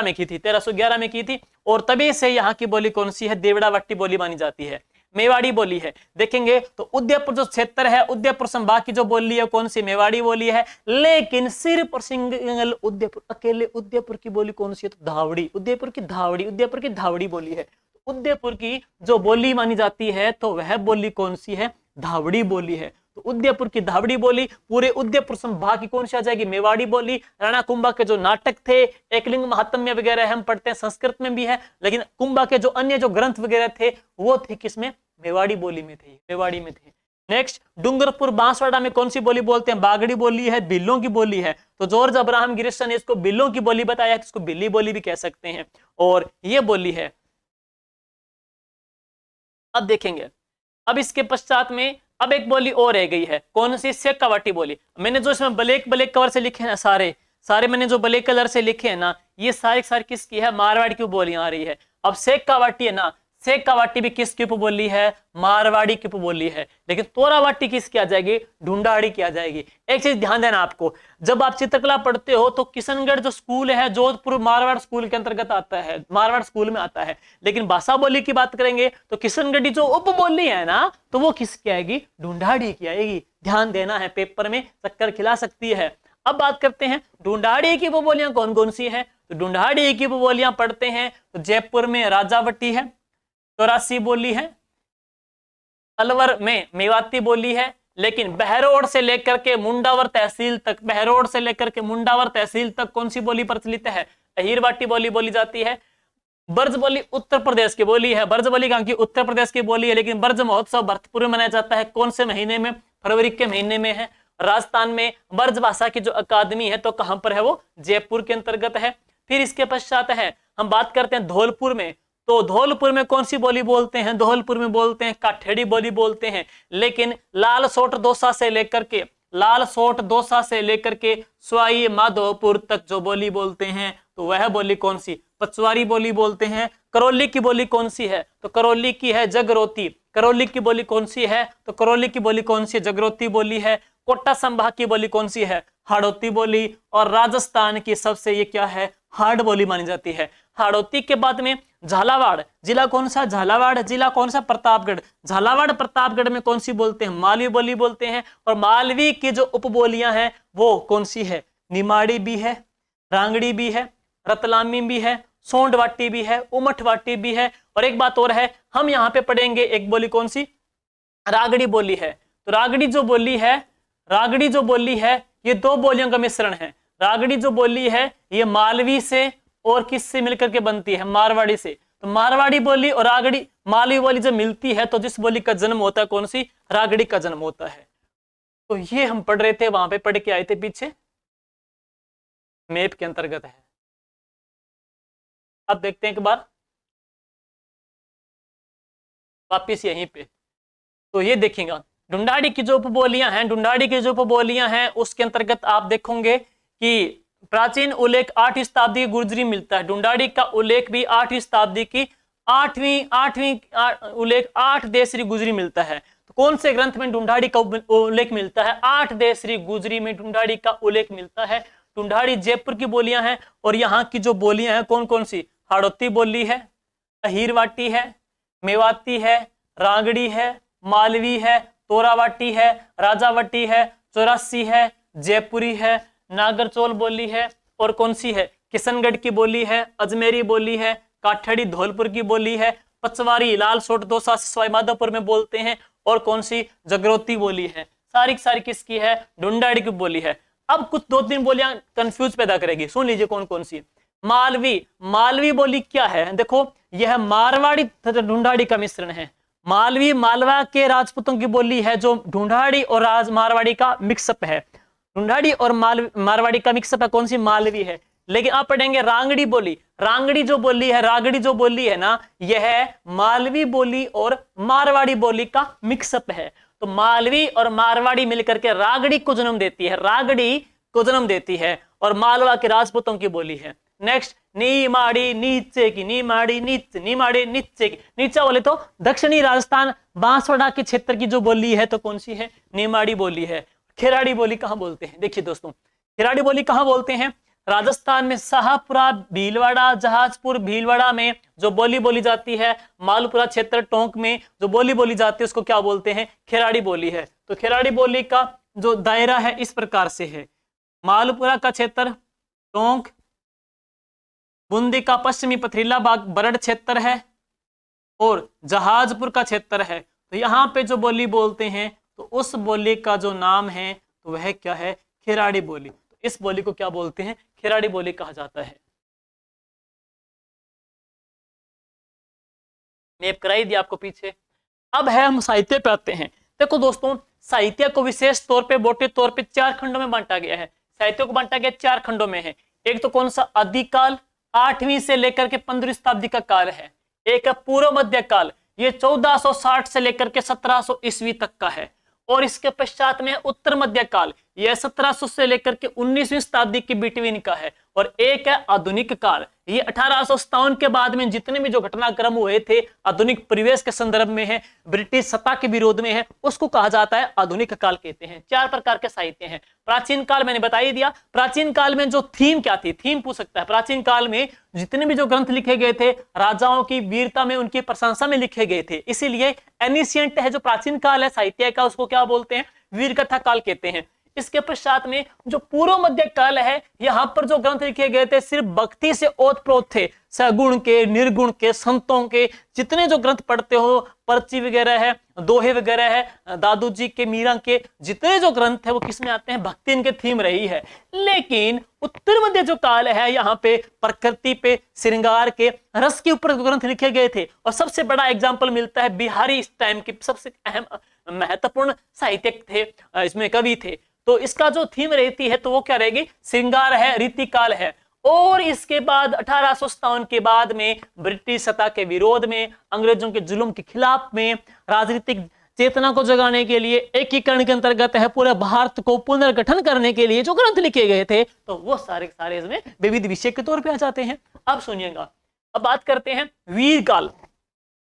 Speaker 1: में की थी, 1311 में की थी। और तभी से यहाँ की बोली कौन सी है? देवड़ावट्टी बोली मानी जाती है। मेवाड़ी बोली है। देखेंगे तो उदयपुर जो क्षेत्र है, उदयपुर संभाग की जो बोली है कौन सी, मेवाड़ी बोली है। लेकिन सिर्फ और सिंगल उदयपुर, अकेले उदयपुर की बोली कौन सी है, तो धावड़ी, उदयपुर की धावड़ी, उदयपुर की धावड़ी बोली है। उदयपुर की जो बोली मानी जाती है तो वह बोली कौन सी है, धावड़ी बोली है। तो उदयपुर की धावड़ी बोली पूरे उदयपुर संभाग की कौन सी आ जाएगी, मेवाड़ी बोली। राणा कुंभा के जो नाटक थे, एकलिंग महात्म्य वगैरह हम पढ़ते हैं, संस्कृत में भी है, लेकिन कुंभा के जो अन्य जो ग्रंथ वगैरह थे वो थे किसमें, मेवाड़ी बोली में थे, मेवाड़ी में थे। नेक्स्ट, डूंगरपुर बांसवाड़ा में कौन सी बोली बोलते हैं, बागड़ी बोली है, बिल्लों की बोली है। तो जॉर्ज अब्राहम गिरिसन ने इसको बिल्लों की बोली बताया, तो इसको बिल्ली बोली भी कह सकते हैं, और ये बोली है। अब देखेंगे, अब इसके पश्चात में अब एक बोली और रह गई है, कौन सी, शेखावाटी बोली। मैंने जो इसमें ब्लैक कवर से लिखे हैं सारे मैंने जो ब्लैक कलर से लिखे हैं ना, ये सारे किसकी है, मारवाड़ी की बोलियां आ रही है। अब शेखावाटी है ना, शेखावाटी भी किसकी उपबोली है, मारवाड़ी की उपबोली है। लेकिन तोरावाटी किसकी आ जाएगी, ढूंढाड़ी की आ जाएगी। एक चीज ध्यान देना आपको, जब आप चित्रकला पढ़ते हो तो किशनगढ़ जो स्कूल है जोधपुर मारवाड़ स्कूल के अंतर्गत आता है, मारवाड़ स्कूल में आता है। लेकिन भाषा बोली की बात करेंगे तो किशनगढ़ी जो उपबोली है ना, तो वो किसकी आएगी, ढूंढाड़ी की आएगी। ध्यान देना है, पेपर में चक्कर खिला सकती है। अब बात करते हैं ढूंढाड़ी की उपबोलियां कौन कौन सी है। तो ढूंढाड़ी की उपबोलियां पढ़ते हैं तो जयपुर में राजावटी है, 84 बोली है। अलवर में मेवाती बोली है। लेकिन बहरोड से लेकर के मुंडावर तहसील तक, बहरोड से लेकर के मुंडावर तहसील तक कौन सी बोली प्रचलित है, अहीरवाटी बोली बोली जाती है। ब्रज बोली उत्तर प्रदेश की बोली है, ब्रज बोली कहां की, उत्तर प्रदेश की बोली है। लेकिन ब्रज महोत्सव भरतपुर में मनाया जाता है, कौन से महीने में, फरवरी के महीने में है। राजस्थान में ब्रज भाषा की जो अकादमी है तो कहां पर है, वो जयपुर के अंतर्गत है। फिर इसके पश्चात है, हम बात करते हैं धौलपुर में। तो धौलपुर में कौन सी बोली बोलते हैं, धौलपुर में बोलते हैं काठेड़ी बोली बोलते हैं। लेकिन लाल सोट दोसा से लेकर के, लाल सोट दोसा से लेकर के स्वाई माधोपुर तक जो बोली बोलते हैं तो वह बोली कौन सी, पचवारी बोली बोलते हैं। करौली की बोली कौन सी है, तो करौली की है जगरोती। करौली की बोली कौन सी है, तो करौली की बोली कौन सी है, जगरोती बोली है। कोटा संभाग की बोली कौन सी है, हाड़ौती बोली। और राजस्थान की सबसे ये क्या है, हाड़ बोली मानी जाती है। हाड़ौती के बाद में झालावाड़ जिला कौन सा, झालावाड़ जिला कौन सा, प्रतापगढ़। झालावाड़ प्रतापगढ़ में कौन सी बोलते हैं, मालवी बोली बोलते हैं। और मालवी की जो उपबोलियां हैं वो कौन सी है, निमाड़ी भी है, रांगड़ी भी है, रतलामी भी है, सोंडवाटी भी है, उमठवाटी भी है। और एक बात और है, हम यहाँ पे पढ़ेंगे एक बोली कौन सी, रागड़ी बोली है। तो रागड़ी जो बोली है, रागड़ी जो बोली है ये दो बोलियों का मिश्रण है। रागड़ी जो बोली है ये मालवी से और किससे मिलकर के बनती है, मारवाड़ी से। तो मारवाड़ी बोली और रागड़ी मालवी बोली जब मिलती है तो जिस बोली का जन्म होता है कौन सी, रागड़ी का जन्म होता है। तो ये हम पढ़ रहे थे, वहां पे पढ़ के आए थे पीछे, मैप के अंतर्गत है। अब देखते हैं एक बार वापिस यहीं पे। तो ये देखिएगा ढूंढाड़ी की जो उपबोलियां हैं, ढूंढाड़ी की जो उपबोलियां हैं उसके अंतर्गत आप देखोगे कि प्राचीन उल्लेख 8वीं शताब्दी की गुर्जरी मिलता है। ढूंढाड़ी का उल्लेख भी 8वीं शताब्दी की आठवीं उल्लेख 8 देसरी गुजरी मिलता है। तो कौन से ग्रंथ में ढूंढाड़ी का उल्लेख मिलता है, 8 देसरी गुजरी में ढूंढाड़ी का उल्लेख मिलता है। ढूंढाड़ी जयपुर की बोलियां हैं और यहाँ की जो बोलियां हैं कौन कौन सी, हाड़ौती बोली है, अहीरवाटी है, मेवाती है, रांगड़ी है, मालवी है, तोरावाटी है, राजावटी है, 84 है, जयपुरी है, नागरचौल बोली है, और कौन सी है, किशनगढ़ की बोली है, अजमेरी बोली है, काठड़ी धौलपुर की बोली है, पचवारी लाल सोट दोसा सवाई माधोपुर में बोलते हैं, और कौन सी, जगरोती बोली है। सारी सारी किसकी है, ढूंढाड़ी की बोली है। अब कुछ 2-3 बोलियां कंफ्यूज पैदा करेगी, सुन लीजिए कौन कौन सी। मालवी, मालवी बोली क्या है, देखो यह मारवाड़ी तथा ढूंढाड़ी का मिश्रण है। मालवी मालवा के राजपूतों की बोली है जो ढूंढाड़ी और मारवाड़ी का मिक्सअप है। ढूंढाड़ी और मारवाड़ी का मिक्सअप है कौन सी, मालवी है। लेकिन आप पढ़ेंगे रांगड़ी बोली, रांगड़ी जो बोली है, रागड़ी जो बोली है ना, यह मालवी बोली और मारवाड़ी बोली का मिक्सअप है। तो मालवी और मारवाड़ी मिलकर के रागड़ी को जन्म देती है, रागड़ी को जन्म देती है, और मालवा के राजपूतों की बोली है। नेक्स्ट, नीमाड़ी नीचे की, नीमाड़ी नीचे, नीमाड़ी नीचे की। नीचा बोले तो दक्षिणी राजस्थान बांसवाड़ा के क्षेत्र की जो बोली है तो कौन सी है, नीमाड़ी बोली है। खिराड़ी बोली कहां बोलते हैं, देखिए दोस्तों खिराड़ी बोली कहां बोलते हैं, राजस्थान में शाहपुरा, भीलवाड़ा, जहाजपुर, भीलवाड़ा में जो बोली बोली जाती है, मालपुरा क्षेत्र टोंक में जो बोली बोली जाती है उसको क्या बोलते हैं? खेराड़ी बोली है। तो खेराड़ी बोली का जो दायरा है इस प्रकार से है, मालपुरा का क्षेत्र टोंक, बूंदी का पश्चिमी पथरीला भाग बरड़ क्षेत्र है और जहाजपुर का क्षेत्र है। तो यहाँ पे जो बोली बोलते हैं तो उस बोली का जो नाम है तो वह क्या है? खेराड़ी बोली। तो इस बोली को क्या बोलते हैं? खेराड़ी बोली कहा जाता है। मैप कराई दिया आपको पीछे। अब है हम साहित्य पे आते हैं। देखो दोस्तों, साहित्य को विशेष तौर पे मोटे तौर पे 4 खंडों में बांटा गया है। साहित्य को बांटा गया 4 खंडों में है। एक तो कौन सा? आदिकाल, 8वीं से लेकर के 15वीं शताब्दी का काल है। एक है पूर्व मध्य काल, ये 1460 से लेकर के 1700 ईस्वी तक का है। और इसके पश्चात में उत्तर मध्य काल, यह 1700 से लेकर के 19वीं शताब्दी के बिटवीन का है। और एक है आधुनिक काल, ये 1857 के बाद में जितने भी जो घटनाक्रम हुए थे आधुनिक परिवेश के संदर्भ में है, ब्रिटिश सत्ता के विरोध में है, उसको कहा जाता है आधुनिक काल कहते हैं। 4 प्रकार के साहित्य हैं। प्राचीन काल मैंने बता ही दिया। प्राचीन काल में जो थीम क्या थी? थीम पूछ सकता है। प्राचीन काल में जितने भी जो ग्रंथ लिखे गए थे राजाओं की वीरता में, उनकी प्रशंसा में लिखे गए थे। इसीलिए एनिशिएंट है जो प्राचीन काल है साहित्य का, उसको क्या बोलते हैं? वीर कथा काल कहते हैं। इसके पश्चात में जो पूर्व मध्य काल है, यहां पर जो ग्रंथ लिखे गए थे सिर्फ भक्ति से ओतप्रोत थे। सगुण के, निर्गुण के, संतों के जितने जो ग्रंथ पढ़ते हो, पर्ची वगैरह है, दोहे वगैरह है, दादू जी के, मीरा के जितने जो ग्रंथ है वो किसमें आते हैं? भक्ति इनके थीम रही है। लेकिन उत्तर मध्य जो काल है यहाँ पे प्रकृति पे, श्रृंगार के, रस के ऊपर ग्रंथ लिखे गए थे। और सबसे बड़ा एग्जाम्पल मिलता है बिहारी, इस टाइम के सबसे अहम महत्वपूर्ण साहित्यिक थे, इसमें कवि थे। तो इसका जो थीम रहती है तो वो क्या रहेगी? श्रृंगार है, रीतिकाल है। और इसके बाद 1857 के बाद में ब्रिटिश सत्ता के विरोध में, अंग्रेजों के जुल्म के खिलाफ में, राजनीतिक चेतना को जगाने के लिए, एकीकरण के अंतर्गत है पूरे भारत को पुनर्गठन करने के लिए जो ग्रंथ लिखे गए थे, तो वो सारे सारे इसमें विविध विषय के तौर पे आ जाते हैं। अब सुनिएगा, अब बात करते हैं वीर काल।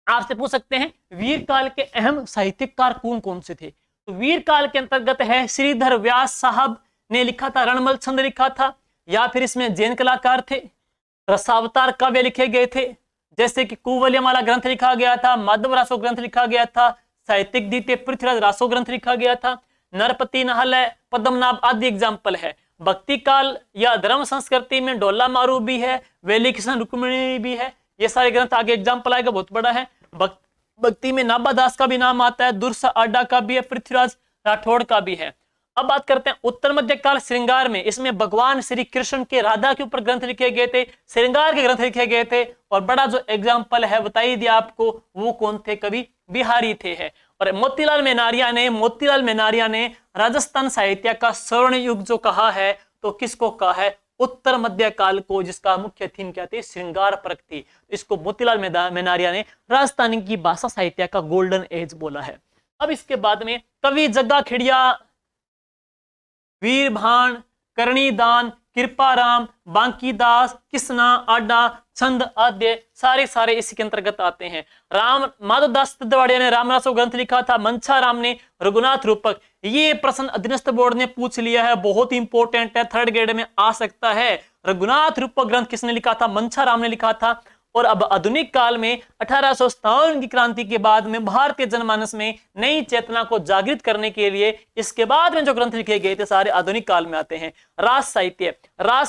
Speaker 1: आपसे पूछ सकते हैं वीर काल के अहम साहित्यकार कौन कौन से थे? तो वीर काल के अंतर्गत है श्रीधर व्यास साहब ने लिखा था, रणमल छंद लिखा था, या फिर इसमें जैन कलाकार थे। रसावतार काव्य लिखे गए थे, जैसे कि कुवलयमाला ग्रंथ लिखा गया था, माधव रासो ग्रंथ लिखा गया था, साहित्यिक द्वितीय पृथ्वीराज रासो ग्रंथ लिखा गया था, नरपति नहलय, पद्मनाभ आदि एग्जाम्पल है। भक्ति काल या धर्म संस्कृति में डोला मारू भी है, वेली किशन रुक्मिणी भी है। ये सारे ग्रंथ आगे एग्जाम्पल आएगा, बहुत बड़ा है। भक्ति में नाबादास का भी नाम आता है, दुर्सा आडा का भी है, पृथ्वीराज राठौड़ का भी है। अब बात करते हैं उत्तर मध्य काल श्रृंगार में। इसमें भगवान श्री कृष्ण के राधा के ऊपर ग्रंथ लिखे गए थे, श्रृंगार के ग्रंथ लिखे गए थे। और बड़ा जो एग्जाम्पल है बताइए दिया आपको, वो कौन थे? कवि बिहारी थे है। और मोतीलाल मेनारिया ने राजस्थान साहित्य का स्वर्ण युग जो कहा है, तो किसको कहा है? उत्तर मध्य काल को, जिसका मुख्य थीम क्या थी? श्रृंगार परक थी। इसको मोतीलाल मेनारिया ने राजस्थानी की भाषा साहित्य का गोल्डन एज बोला है। अब इसके बाद में कवि जग्गा खिड़िया, वीर भान, करणीदान, कृपाराम, बांकीदास, किसना, आडा, छंद आद्य सारे इसी के अंतर्गत आते हैं। माधवदास तिदवाड़िया ने रामरासो ग्रंथ लिखा था, मंछा राम ने रघुनाथ रूपक। ये प्रश्न अधीनस्थ बोर्ड ने पूछ लिया है, बहुत इंपॉर्टेंट है, 3rd ग्रेड में आ सकता है। रघुनाथ रूपक ग्रंथ किसने लिखा था? मंछा राम ने लिखा था। और अब आधुनिक काल में 1857 की क्रांति के बाद में भारतीय जनमानस में नई चेतना को जागृत करने के लिए इसके बाद में जो ग्रंथ लिखे गए थे सारे आधुनिक काल में आते हैं। रास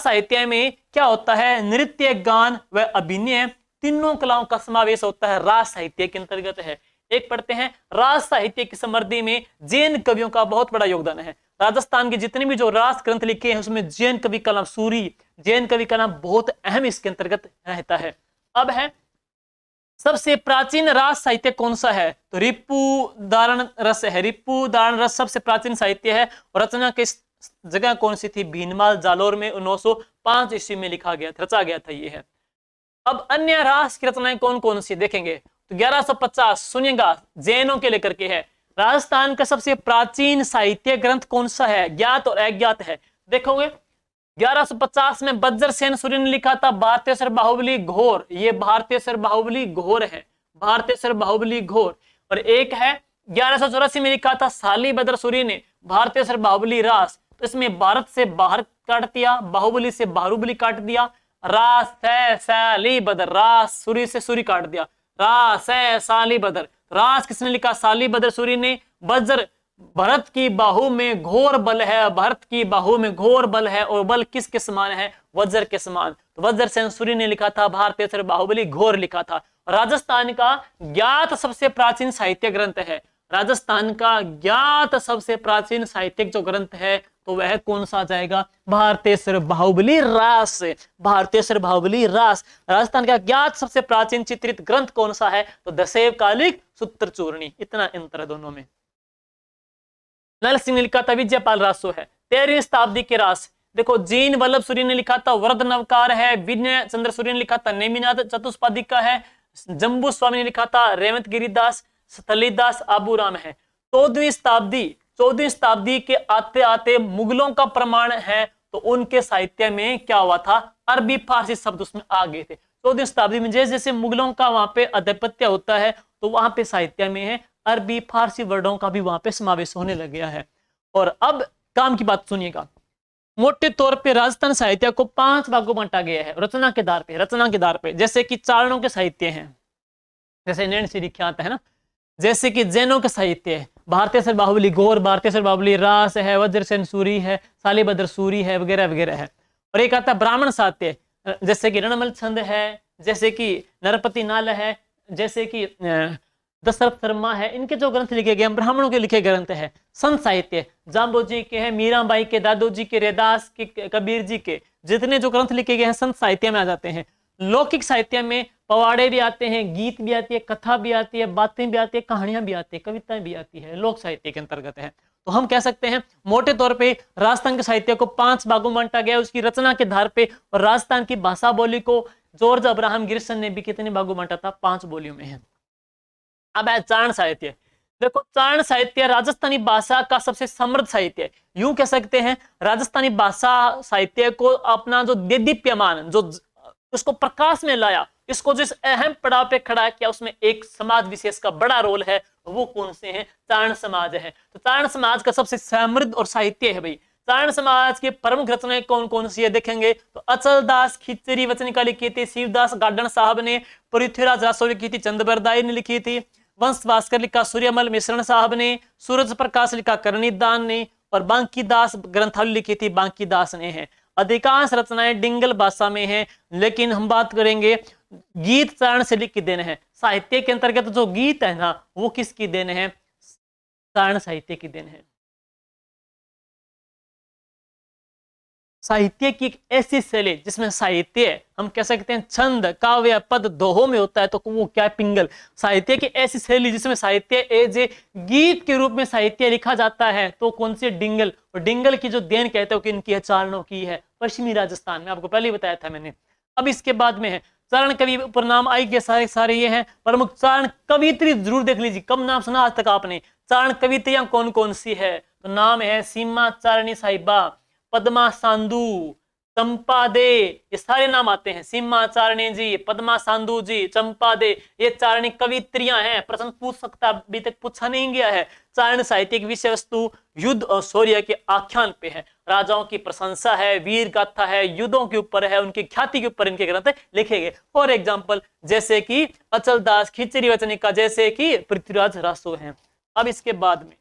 Speaker 1: साहित्य में क्या होता है? नृत्य, गान व अभिनय तीनों कलाओं का समावेश होता है, रास साहित्य के अंतर्गत है। एक पढ़ते हैं, रास साहित्य की समृद्धि में जैन कवियों का बहुत बड़ा योगदान है। राजस्थान के जितने भी जो रास ग्रंथ लिखे हैं उसमें जैन कवि का नाम, सूरी जैन कवि का नाम बहुत अहम इसके अंतर्गत रहता है। अब है सबसे प्राचीन रास साहित्य कौन सा है? तो रिपुदारण रस है। रिपुदारण रस सबसे प्राचीन साहित्य है। और रचना किस जगह कौन सी थी? भीनमाल जालोर में 905 ईस्वी में लिखा गया था, रचा गया था ये है। अब अन्य रास की रचनाएं कौन कौन सी देखेंगे तो 1150 सुनिएगा, जैनों के लेकर के है। राजस्थान का सबसे प्राचीन साहित्य ग्रंथ कौन सा है? ज्ञात और अज्ञात है। देखोगे 1150 में बज्जर सेन सूर्य ने लिखा था भारतेश्वर बाहुबली घोर। ये भारतेश्वर बाहुबली घोर है, भारतेश्वर बाहुबली घोर। और एक है 1184 में लिखा था साली बद्र सूर्य ने भारतेश्वर बाहुबली रास। तो इसमें भारत से बाहर काट दिया, बाहुबली से बारूबली काट दिया, रा से साली बदर, रा सूरी से सूरी काट दिया, रा से साली बदर, रास किसने लिखा? साली बदर सूरी ने। वज्र, भरत की बाहु में घोर बल है, भरत की बाहु में घोर बल है, और बल किसके समान है? वज्र के समान। तो वज्र सेन सूरी ने लिखा था, भारतीय सर बाहुबली घोर लिखा था। राजस्थान का ज्ञात सबसे प्राचीन साहित्य ग्रंथ है, राजस्थान का ज्ञात सबसे प्राचीन साहित्यिक जो ग्रंथ है तो वह कौन सा जाएगा? भारतेश्वर बाहुबली रास, भारतेश्वर बाहुबली रास। राजस्थान का ज्ञात सबसे प्राचीन चित्रित ग्रंथ कौन सा है? तो दशैव कालिक सूत्र चूर्णी। इतना अंतर है दोनों में। नल सिंह ने लिखा था विजयपाल रासो है, 13वीं शताब्दी के रास। देखो जीन वल्लभ सूरी ने लिखा था वरद नवकार है, विनय चंद्र सूरी ने लिखा था नेमिनाथ चतुष्पादिका है, जम्बू स्वामी ने लिखा था रेवंत गिरिदास, स्थलीदास आबूराम है। 14वीं शताब्दी के आते आते मुगलों का प्रमाण है, तो उनके साहित्य में क्या हुआ था? अरबी फारसी शब्द उसमें आ गए थे। 14वीं शताब्दी में जैसे जैसे मुगलों का वहां पे आधिपत्य होता है तो वहां पे साहित्य में है अरबी फारसी वर्डों का भी वहां पे समावेश होने लग गया है। और अब काम की बात सुनिएगा। मोटे तौर पे राजस्थान साहित्य को 5 भागों में बांटा गया है रचना के आधार पे, रचना के आधार पे। जैसे कि चारणों के साहित्य हैं, जैसे नैन से विख्यात है ना, जैसे कि जैनों के साहित्य है, भारतीय सर बाहुबली गौर, भारतीय सर बाहुबली रास है, वज्रसेन सूरी है, सालीभद्र सूरी है, वगैरह वगैरह है। और एक आता है ब्राह्मण साहित्य, जैसे कि रणमल छंद है, जैसे कि नरपति नाल है, जैसे कि दशरथ शर्मा है। इनके जो ग्रंथ लिखे गए हैं ब्राह्मणों के लिखे ग्रंथ है। संत साहित्य जाम्बो जी के हैं, मीराबाई के, दादू जी के, रैदास के, कबीर जी के, जितने जो ग्रंथ लिखे गए हैं संत साहित्य में आ जाते हैं। लौकिक साहित्य में पवाड़े भी आते हैं, गीत भी आती है, कथा भी आती है, बातें भी आती है, कहानियां भी आती है, कविताएं भी आती है, लोक साहित्य के अंतर्गत है। तो हम कह सकते हैं मोटे तौर पे राजस्थान के साहित्य को 5 भागों में बांटा गया उसकी रचना के आधार पे। और राजस्थान की भाषा बोली को जॉर्ज अब्राहम गिरिसन ने भी कितने भागों में बांटा था? 5 बोलियों में है। अब है चारण साहित्य। देखो चारण साहित्य राजस्थानी भाषा का सबसे समृद्ध साहित्य है। यूं कह सकते हैं राजस्थानी भाषा साहित्य को अपना जो देदीप्यमान, जो उसको प्रकाश में लाया, इसको जिस अहम पड़ाव पे खड़ा किया, उसमें एक समाज विशेष का बड़ा रोल है। वो कौन से हैं? चारण समाज है। तो चारण समाज का सबसे समृद्ध और साहित्य है भाई। चारण समाज की प्रमुख रचनाएं कौन कौन सी है देखेंगे तो अचल दास खिचरी वचनिका लिखी थी, शिवदास गार्डन साहब ने, पृथ्वीराज रासो लिखी थी, चंद्रबरदाई ने लिखी थी, वंश भास्कर लिखा सूर्यमल मिश्रण साहब ने, सूरज प्रकाश लिखा करणीदान ने, और बांकी दास ग्रंथावली लिखी थी बांकी दास ने है। अधिकांश रचनाएं डिंगल भाषा में हैं, लेकिन हम बात करेंगे गीत चारण से लिखी देन है। साहित्य के अंतर्गत जो गीत है ना वो किसकी देन है? चारण साहित्य की देन है। साहित्य की एक ऐसी शैली जिसमें साहित्य हम कह सकते हैं छंद काव्य पद दोहों में होता है, तो वो क्या है? पिंगल। साहित्य की ऐसी शैली जिसमें साहित्य एज ए गीत के रूप में साहित्य लिखा जाता है, तो कौन सी? डिंगल। और डिंगल की जो देन कहते हो कि इनकी है चारणों की है, पश्चिमी राजस्थान में, आपको पहले ही बताया था मैंने। अब इसके बाद में है चारण कवि उपनाम आई के सारे सारे ये हैं। प्रमुख चारण कवित्री जरूर देख लीजिए, कम नाम सुना आज तक आपने। चारण कवित्रियां कौन कौन सी है? तो नाम है सीमा चारणी साहिबा, पद्मा सांधु, चंपा दे, ये सारे नाम आते हैं। सीमा चारणी जी, पद्मा सांधु जी, चंपा दे, ये चारणी कवित्रियां हैं। प्रश्न पूछ सकता, अभी तक पूछा नहीं गया है। चारण साहित्य की विषय वस्तु युद्ध और शौर्य के आख्यान पे है, राजाओं की प्रशंसा है, वीर गाथा है, युद्धों के ऊपर है, उनकी ख्याति के ऊपर इनके ग्रंथ लिखे गए। फॉर एग्जाम्पल जैसे कि अचल दास खिचरी वचनिका, जैसे कि पृथ्वीराज रासो है। अब इसके बाद में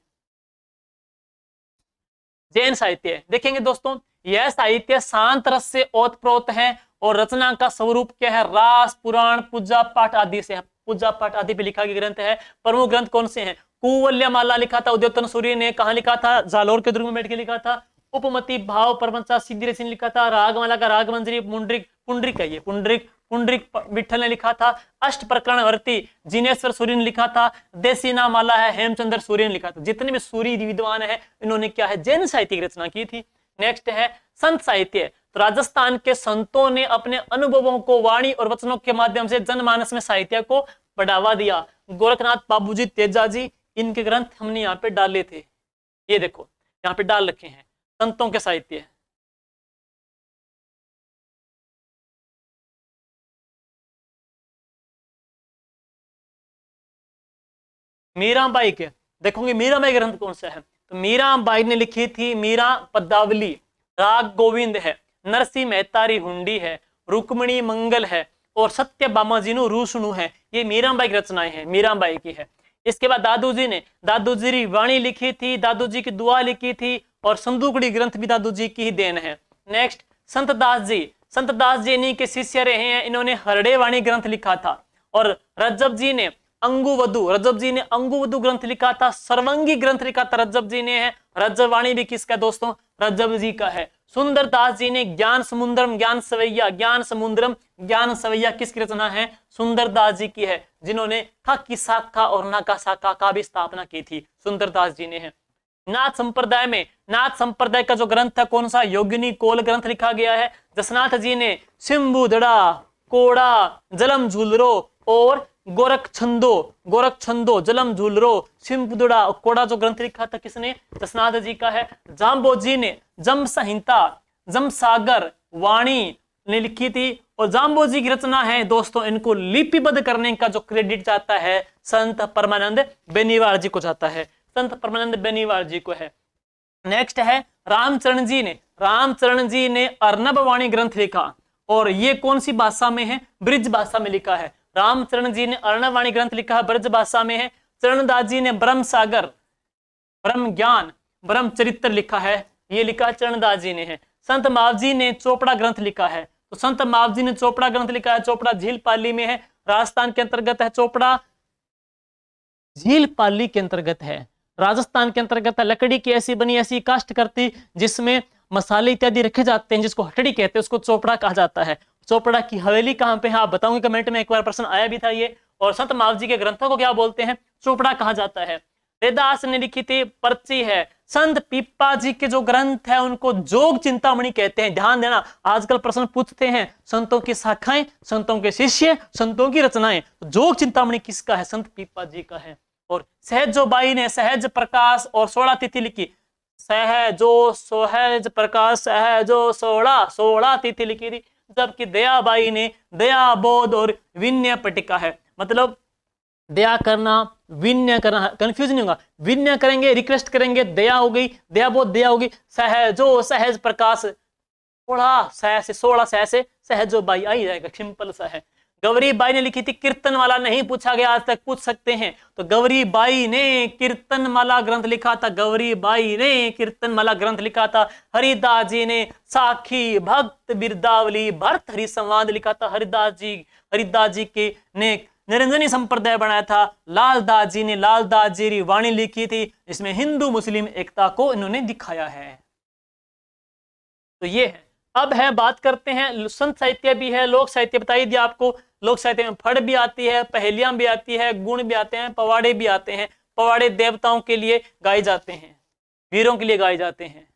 Speaker 1: जैन साहित्य देखेंगे दोस्तों। यह साहित्य शांत रस से ओतप्रोत है और रचना का स्वरूप क्या है? रास पुराण पूजा पाठ आदि से है। पूजा पाठ आदि पे लिखा गया ग्रंथ है। प्रमुख ग्रंथ कौन से हैं? कुवल्यमाला लिखा था उद्योतन सूर्य ने, कहां लिखा था? जालोर के दुर्ग में बैठ के लिखा था। उपमति भाव प्रपंचा सिद्धि सिंह लिखा था। रागमाला का रागमंजरी पुंडरिक पुंडरिक कहिए पुंडरिक पुंडरिक विठल ने लिखा था। अष्ट प्रकरण वर्ती जिनेश्वर सूर्य ने लिखा था। देसीना माला है हेमचंद्र सूर्य ने लिखा था। जितने भी सूरी विद्वान है इन्होंने क्या है? जैन साहित्य की रचना की थी। नेक्स्ट है संत साहित्य। तो राजस्थान के संतों ने अपने अनुभवों को वाणी और वचनों के माध्यम से जनमानस में साहित्य को बढ़ावा दिया। गोरखनाथ बाबूजी तेजा जी, इनके ग्रंथ हमने यहाँ पे डाले थे, ये देखो यहाँ पे डाल रखे हैं, संतों के साहित्य। मीराबाई के देखोगे, मीराबाई ग्रंथ कौन सा है? तो मीराबाई ने लिखी थी मीरा पदावली। राग गोविंद है, नरसिंह मेहतारी हुंडी है, रुक्मणी मंगल है और सत्यभामा जीनु रूसणु है। ये मीराबाई की रचनाएं हैं, मीराबाई की है। इसके बाद दादू जी ने दादू जी की वाणी लिखी थी, दादू जी की दुआ लिखी थी और संदूकड़ी ग्रंथ भी दादू जी की ही देन है। नेक्स्ट संत दास जी, संत दास जी इन्हीं के शिष्य रहे हैं, इन्होंने हरड़े वाणी ग्रंथ लिखा था। और रज्जब जी ने अंगुवधु, रज्जब जी ने अंगुवधु ग्रंथ लिखा था, सर्वंगी ग्रंथ लिखा था रज्जब जी ने है। रज्जब वाणी भी किसका दोस्तों? रज्जब जी का है। सुंदर दास जी ने ज्ञान समुद्रम ज्ञान सवैया, ज्ञान समुद्रम ज्ञान सवैया किसकी रचना है? सुंदर दास जी की है, जिन्होंने ख की शाखा और ना का शाखा का भी स्थापना की थी, सुंदर दास जी ने है। नाथ संप्रदाय में, नाथ संप्रदाय का जो ग्रंथ है कौन सा? योगिनी कोल ग्रंथ लिखा गया है। जसनाथ जी ने सिंबुदड़ा, कोड़ा, जलम झूलरो और गोरख छंदो जलम झूलरो, सिंबुदड़ा, कोड़ा जो ग्रंथ लिखा था किसने? जसनाथ जी का है। जाम्बो जी ने जम संहिता, जम सागर वाणी ने लिखी थी और जाम्बो जी की रचना है दोस्तों, इनको लिपिबद्ध करने का जो क्रेडिट जाता है संत परमानंद बेनीवाल जी को जाता है, संत परमानंद बेनीवाल जी को है। नेक्स्ट है रामचरण जी ने, रामचरण जी ने अर्नब वाणी ग्रंथ लिखा और ये कौन सी भाषा में है? ब्रिज भाषा में लिखा है। रामचरण जी ने अर्नब वाणी ग्रंथ लिखा है, ब्रज भाषा में है। चरणदास जी ने ब्रह्म सागर, ब्रह्म ज्ञान, ब्रह्म चरित्र लिखा है, ये लिखा चरणदास जी ने है। संत मावजी ने चोपड़ा ग्रंथ लिखा है, तो संत मावजी ने चोपड़ा ग्रंथ लिखा है, चोपड़ा झील पाली में है, राजस्थान के अंतर्गत है। चोपड़ा झील पाली के अंतर्गत है, राजस्थान के अंतर्गत है। लकड़ी की ऐसी बनी ऐसी काष्ठ करती जिसमें मसाले इत्यादि रखे जाते हैं, जिसको हटड़ी कहते हैं, उसको चोपड़ा कहा जाता है। चोपड़ा की हवेली कहाँ पे है आप बताऊंगे कमेंट में, एक बार प्रश्न आया भी था ये। और संत मावजी के ग्रंथों को क्या बोलते हैं? चोपड़ा कहा जाता है। वेदास ने लिखी थी पर्ची है। संत पीपा जी के जो ग्रंथ है उनको जोग चिंतामणि कहते हैं। ध्यान देना, आजकल प्रश्न पूछते हैं संतों की शाखाएं, संतों के शिष्य, संतों की रचनाएं, तो जोग चिंतामणि किसका है? संत पीपा जी का है। और सहजो बाई ने सहज प्रकाश और 16 तिथि लिखी, सहजो सहज प्रकाश सहजो 16 तिथि लिखी थी। जबकि दयाबाई ने दया बोध और विनय पटिका है, मतलब दया करना विनय करना, कंफ्यूज नहीं होगा, विनय करेंगे रिक्वेस्ट करेंगे, दया हो गई, दया बोध दया होगी। सहजो सहज प्रकाश 16 से सहजो बाई आई जाएगा, सिंपल सा है। गौरी बाई ने लिखी थी कीर्तन माला, नहीं पूछा गया आज तक, पूछ सकते हैं। तो गौरी बाई ने कीर्तन माला ग्रंथ लिखा था, गौरी बाई ने कीर्तन माला ग्रंथ लिखा था। हरिदास जी ने साखी भक्त बिरदावली भरत हरि संवाद लिखा था। हरिदास जी के ने निरंजनी संप्रदाय बनाया था। लालदास जी ने लालदास जी की वाणी लिखी थी, इसमें हिंदू मुस्लिम एकता को इन्होंने दिखाया है। तो ये है। अब है बात करते हैं, संत साहित्य भी है, लोक साहित्य बताई दिया आपको। लोक साहित्य में फड़ भी आती है, पहेलियां भी आती है, गुण भी आते हैं, पवाड़े भी आते हैं। पवाड़े देवताओं के लिए गाए जाते हैं, वीरों के लिए गाए जाते हैं।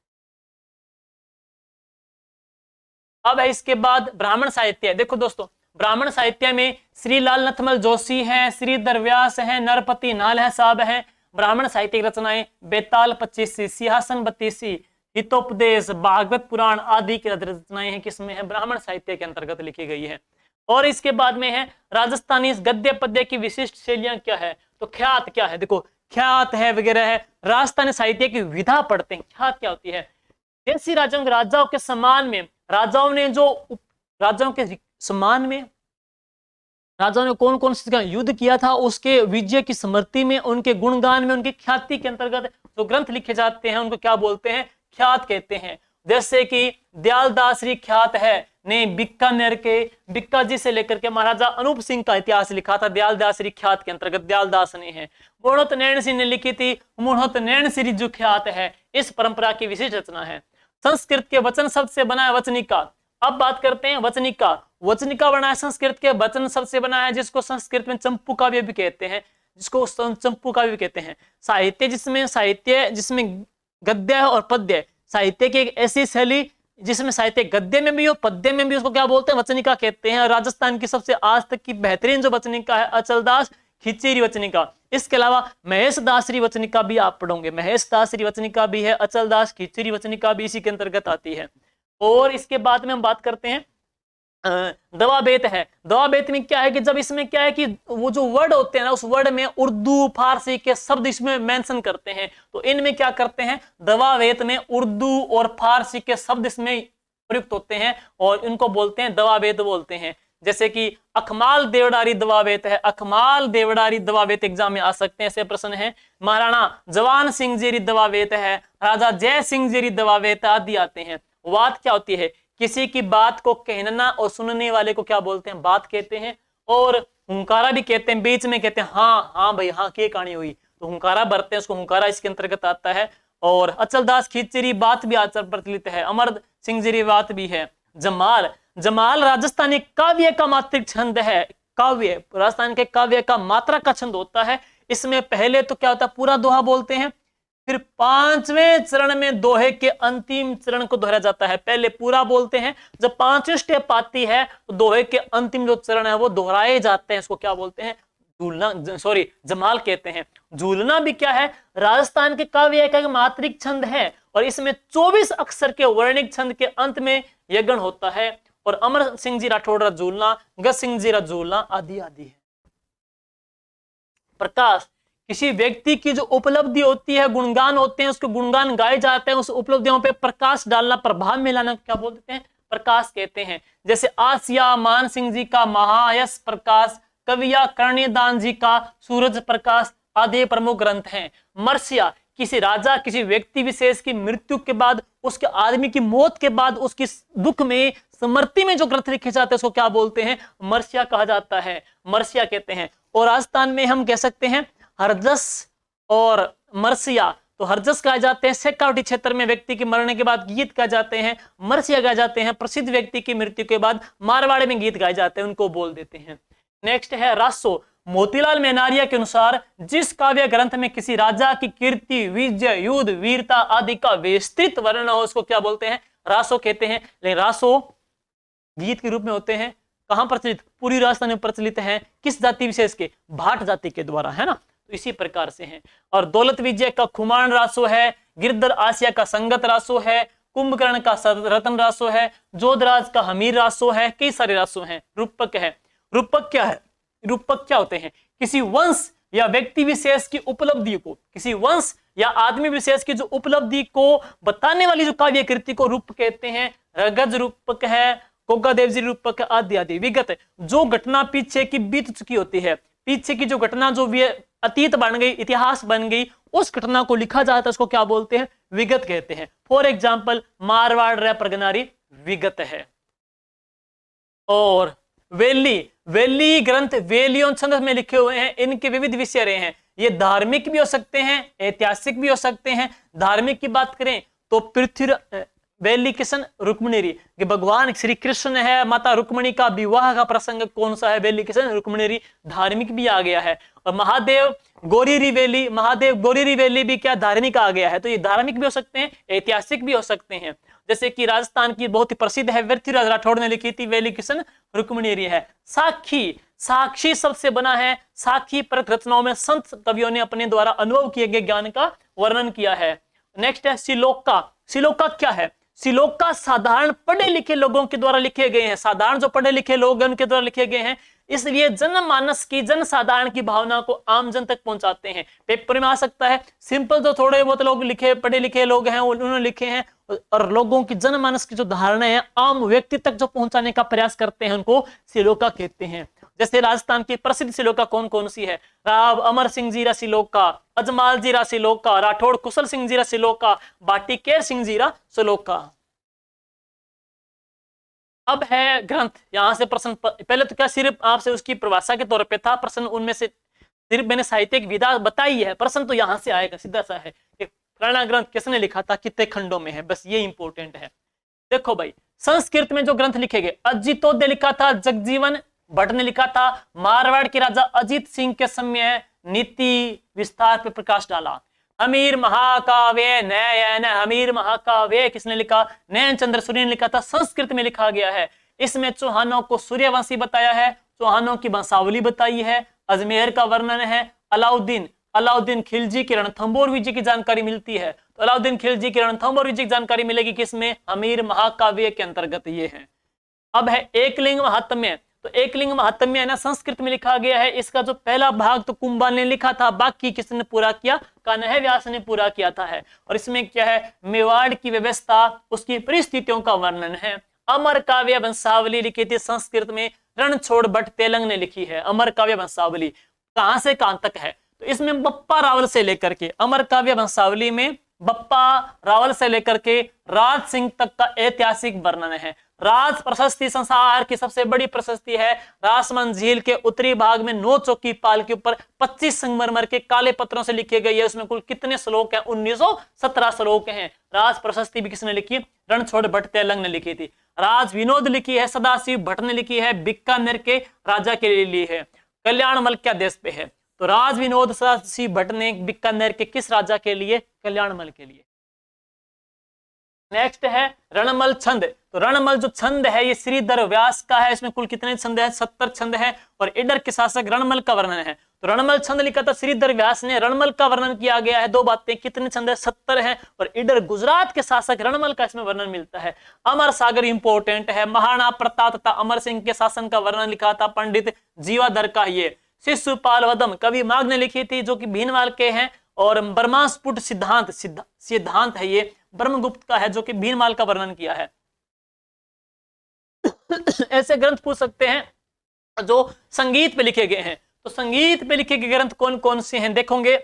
Speaker 1: अब है इसके बाद ब्राह्मण साहित्य। देखो दोस्तों, ब्राह्मण साहित्य में श्री लाल नथमल जोशी हैं, श्रीधर व्यास हैं, नरपति नाल है साहब हैं। ब्राह्मण साहित्य की रचनाएं बेताल 25, सिंहासन 32, हितोपदेश, भागवत पुराण आदि की रचनाएं हैं, किसमें है? ब्राह्मण साहित्य के अंतर्गत लिखी गई है। और इसके बाद में है राजस्थानी गद्य पद्य की विशिष्ट शैलियां क्या है? तो ख्यात क्या है? देखो ख्यात है वगैरह है, राजस्थानी साहित्य की विधा पढ़ते हैं। ख्यात क्या होती है? देसी राजाओं के सम्मान में राजाओं ने जो राजाओं के सम्मान में राजाओं ने कौन कौन सा युद्ध किया था, उसके विजय की स्मृति में, उनके गुणगान में, उनकी ख्याति के अंतर्गत जो ग्रंथ लिखे जाते हैं उनको क्या बोलते हैं? ख्यात कहते हैं। जैसे कि दयालदासरी ख्यात है ने बीकानेर के बिक्का जी से लेकर के महाराजा अनूप सिंह का इतिहास लिखा था, दयालदासरी ख्यात के अंतर्गत दयालदास ने है। मोहनत नैन सिंह ने लिखी थी मोहनत नैन सिंह जो ख्यात है, इस परंपरा की विशेष रचना है। संस्कृत के वचन शब्द से बना है वचनिका। अब बात करते हैं वचनिका। वचनिका बना है संस्कृत के वचन शब्द से बना है, जिसको संस्कृत में चंपू काव्य भी कहते हैं, जिसको चंपू काव्य भी कहते हैं। साहित्य जिसमें गद्य और पद्य, साहित्य की एक ऐसी शैली जिसमें साहित्य गद्य में भी हो पद्य में भी, उसको क्या बोलते हैं? वचनिका कहते हैं। राजस्थान की सबसे आज तक की बेहतरीन जो वचनिका है अचलदास खिचेरी वचनिका। इसके अलावा महेश दासरी वचनिका भी आप पढ़ोगे, महेश दासरी वचनिका भी है, अचलदास खिचेरी वचनिका भी इसी के अंतर्गत आती है। और इसके बाद में हम बात करते हैं दवाबेत है। दवाबेत में क्या है कि जब इसमें क्या है कि वो जो वर्ड होते हैं ना, उस वर्ड में उर्दू फारसी के शब्द इसमें मेंशन करते हैं, तो इनमें क्या करते हैं, दवाबेत में उर्दू और फारसी के शब्द इसमें प्रयुक्त होते हैं और इनको बोलते हैं दवाबेत बोलते हैं। जैसे कि अखमाल देवडारी दवाबेत है, अखमाल देवडारी दवाबेत एग्जाम में आ सकते हैं, ऐसे प्रश्न है। महाराणा जवान सिंह जीरी दवाबेत है, राजा जय सिंह जीरी दवाबेत आदि आते हैं। बात क्या होती है, किसी की बात को कहना और सुनने वाले को क्या बोलते हैं, बात कहते हैं। और हुंकारा भी कहते हैं, बीच में कहते हैं हाँ हाँ भाई हाँ की कहानी हुई, तो हुंकारा भरते हैं, उसको हुंकारा इसके अंतर्गत आता है। और अचलदास खींचेरी बात भी आचार प्रचलित है, अमर सिंह जीरी बात भी है। जमाल, जमाल राजस्थानी काव्य का मात्रिक छंद है, काव्य राजस्थान के काव्य का मात्रा का छंद होता है। इसमें पहले तो क्या होता है, पूरा दोहा बोलते हैं, फिर पांचवें चरण में दोहे के अंतिम चरण को दोहराया जाता है। पहले पूरा बोलते हैं, जब पांचवी स्टेप आती है तो दोहे के अंतिम जो चरण है वो दोहराए जाते हैं, इसको क्या बोलते हैं, झूलना, सॉरी जमाल कहते हैं। झूलना भी क्या है, राजस्थान के काव्य का मात्रिक छंद है और इसमें 24 अक्षर के वर्णिक छंद के अंत में यह गण होता है। और अमर सिंह जी राठौड़ झूलना, गज सिंह जी झूलना आदि आदि है। प्रकाश, किसी व्यक्ति की जो उपलब्धि होती है, गुणगान होते हैं, उसके गुणगान गाए जाते हैं, उस उपलब्धियों पे प्रकाश डालना, प्रभाव में लाना, क्या बोलते हैं, प्रकाश कहते हैं। जैसे आसिया मान सिंह जी का महायश प्रकाश, कविया कर्णदान जी का सूरज प्रकाश आदि प्रमुख ग्रंथ हैं। मर्सिया, किसी राजा किसी व्यक्ति विशेष की मृत्यु के बाद, उसके आदमी की मौत के बाद उसकी दुख में स्मृति में जो ग्रंथ लिखे जाते हैं उसको क्या बोलते हैं, मर्सिया कहा जाता है, मर्सिया कहते हैं। और राजस्थान में हम कह सकते हैं हरजस और मर्सिया। तो हरजस गाए जाते हैं शेखावटी क्षेत्र में व्यक्ति के मरने के बाद गीत गाए जाते हैं, मर्सिया गाए जाते हैं प्रसिद्ध व्यक्ति की मृत्यु के बाद मारवाड़ में गीत गाए जाते हैं, उनको बोल देते हैं। नेक्स्ट है रासो। मोतीलाल मेहनारिया के अनुसार जिस काव्य ग्रंथ में किसी राजा की कीर्ति, विजय, युद्ध, वीरता आदि का विस्तृत वर्णन हो उसको क्या बोलते हैं, रासो कहते हैं। लेकिन रासो गीत के रूप में होते हैं, कहां प्रचलित, पूरी राजस्थान में प्रचलित है, किस जाति विशेष के, भाट जाति के द्वारा, है ना। तो इसी प्रकार से है। और दौलत विजय का खुमान रासो है, गिरधर आसिया का संगत रासो है, कुंभकर्ण का रतन रासो है, जोधराज का हमीर रासो है, कई सारे रासो हैं। रूपक है, रूपक क्या है, रूपक क्या होते हैं, किसी वंश या व्यक्ति विशेष की उपलब्धि को, किसी वंश या आदमी विशेष की जो उपलब्धि को बताने वाली जो काव्य कृति को रूप कहते हैं। रगज रूपक है, कोगा देवजी रूपक आदि आदि। विगत, जो घटना पीछे की बीत चुकी होती है, पीछे की जो घटना जो अतीत बन गई, इतिहास बन गई, उस घटना को लिखा जाता है, उसको क्या बोलते हैं, विगत कहते हैं। फॉर एग्जाम्पल मारवाड़ रे प्रगनारी विगत है। और वेली, वेली ग्रंथ वेलियों छंद में लिखे हुए हैं, इनके विविध विषय रहे हैं। ये धार्मिक भी हो सकते हैं, ऐतिहासिक भी हो सकते हैं। धार्मिक की बात करें तो पृथ्वी वेली किशन रुक्मिणी, कि भगवान श्री कृष्ण है, माता रुक्मिणी का विवाह का प्रसंग कौन सा है, वेली किशन रुक्मिणी, धार्मिक भी आ गया है। और महादेव गोरीरी वेली, महादेव गोरीरी वेली भी क्या धार्मिक आ गया है। तो ये धार्मिक भी हो सकते हैं, ऐतिहासिक भी हो सकते हैं। जैसे कि राजस्थान की बहुत ही प्रसिद्ध है, पृथ्वीराज राठौड़ ने लिखी थी, वेली किशन रुक्मिणी है। साक्षी, साक्षी शब्द से बना है, साक्षी परक रचनाओं में संत कवियों ने अपने द्वारा अनुभव किए गए ज्ञान का वर्णन किया है। नेक्स्ट है श्लोका। श्लोका क्या है, श्लोका साधारण पढ़े लिखे लोगों के द्वारा लिखे गए हैं, साधारण जो पढ़े लिखे लोग हैं उनके द्वारा लिखे गए हैं, इसलिए जनमानस की, जन साधारण की भावना को आम जन तक पहुंचाते हैं। पेपर में आ सकता है, सिंपल जो थोड़े बहुत लोग लिखे पढ़े लिखे लोग हैं उन्होंने लिखे हैं, और लोगों की जनमानस की जो धारणा है आम व्यक्ति तक जो पहुंचाने का प्रयास करते हैं उनको श्लोका कहते हैं। जैसे राजस्थान की प्रसिद्ध श्लोका कौन कौन सी है, राव अमर सिंह जी रा श्लोका, अजमाल जी रा श्लोका, राठौड़ कुशल सिंह जी रा श्लोका, बाटीकेर सिंह जी रा श्लोका। अब है ग्रंथ, यहां से प्रश्न, पहले तो क्या सिर्फ आपसे उसकी परिभाषा के तौर पे था प्रश्न, उनमें से सिर्फ मैंने साहित्यिक विधा बताई है, प्रश्न तो यहां से आएगा, सीधा सा है कि फलाना ग्रंथ किसने लिखा था, कितने खंडों में है, बस ये इंपॉर्टेंट है। देखो भाई, संस्कृत में जो ग्रंथ लिखे गए, अजितोद ने लिखा था, जगजीवन भट्ट ने लिखा था, मारवाड़ के राजा अजीत सिंह के समय नीति विस्तार पर प्रकाश डाला। हमीर महाकाव्य नयन, हमीर महाकाव्य किसने लिखा, नयन चंद्र सूर्य ने लिखा था, संस्कृत में लिखा गया है। इसमें चौहानों को सूर्यवंशी बताया है, चौहानों की वंशावली बताई है, अजमेर का वर्णन है, अलाउद्दीन खिलजी की रणथंभौर विजय की जानकारी मिलती है। तो अलाउद्दीन खिलजी की रणथंभौर विजय की जानकारी मिलेगी किसमें, हमीर महाकाव्य के अंतर्गत ये है। अब है एकलिंग महात्म्य। तो एकलिंग महात्म्य है ना, संस्कृत में लिखा गया है। इसका जो पहला भाग तो कुंभा ने लिखा था, बाकी किसने पूरा किया? कान्हैया व्यास ने पूरा किया था है। और इसमें क्या है? मेवाड़ की व्यवस्था, उसकी परिस्थितियों का वर्णन है। अमर काव्य वंशावली लिखी थी संस्कृत में, रणछोड़ भट्ट तेलंग ने लिखी है। अमर काव्य वंशावली कहां से कहां तक है? तो इसमें बप्पा रावल से लेकर के, अमर काव्य वंशावली में बप्पा रावल से लेकर के राज सिंह तक का ऐतिहासिक वर्णन है। राज प्रशस्ति संसार की सबसे बड़ी प्रशस्ति है। रासमंद झील के उत्तरी भाग में 9 चौकी पाल के ऊपर 25 संगमरमर के काले पत्थरों से लिखे गई है। उसमें कुल कितने श्लोक हैं? 1917 श्लोक हैं। राज प्रशस्ति भी किसने लिखी? रणछोड़ भट्ट तेलंग ने लिखी थी। राज विनोद लिखी है सदाशिव भट्ट ने लिखी है, बीकानेर के राजा के लिए ली है। कल्याणमल क्या देश पे है? तो राज विनोद सदाशिव भट्ट ने बीकानेर के किस राजा के लिए? कल्याणमल के लिए। नेक्स्ट है रणमल छंद। तो रणमल जो छंद है ये श्रीधर व्यास का है। इसमें कुल कितने छंद है? 70 छंद है। और इडर के शासक रणमल का वर्णन है। तो रणमल छंद लिखा था श्रीधर व्यास ने, रणमल का वर्णन किया गया है। 2 बातें, कितने छंद है? 70 है। और इडर गुजरात के शासक रणमल का इसमें वर्णन मिलता है। अमर सागर इंपोर्टेंट है। महाराणा प्रताप तथा अमर सिंह के शासन का वर्णन लिखा था पंडित जीवाधर का। ये शिशुपाल वदम कवि माघ ने लिखी थी, जो कि भीनमाल के हैं। और ब्रह्मास्फुट सिद्धांत है, ये ब्रह्मगुप्त का है, जो कि भीनमाल का वर्णन किया है। ऐसे ग्रंथ पूछ सकते हैं जो संगीत पे लिखे गए हैं। तो संगीत पे लिखे गए ग्रंथ कौन कौन से हैं देखोगे?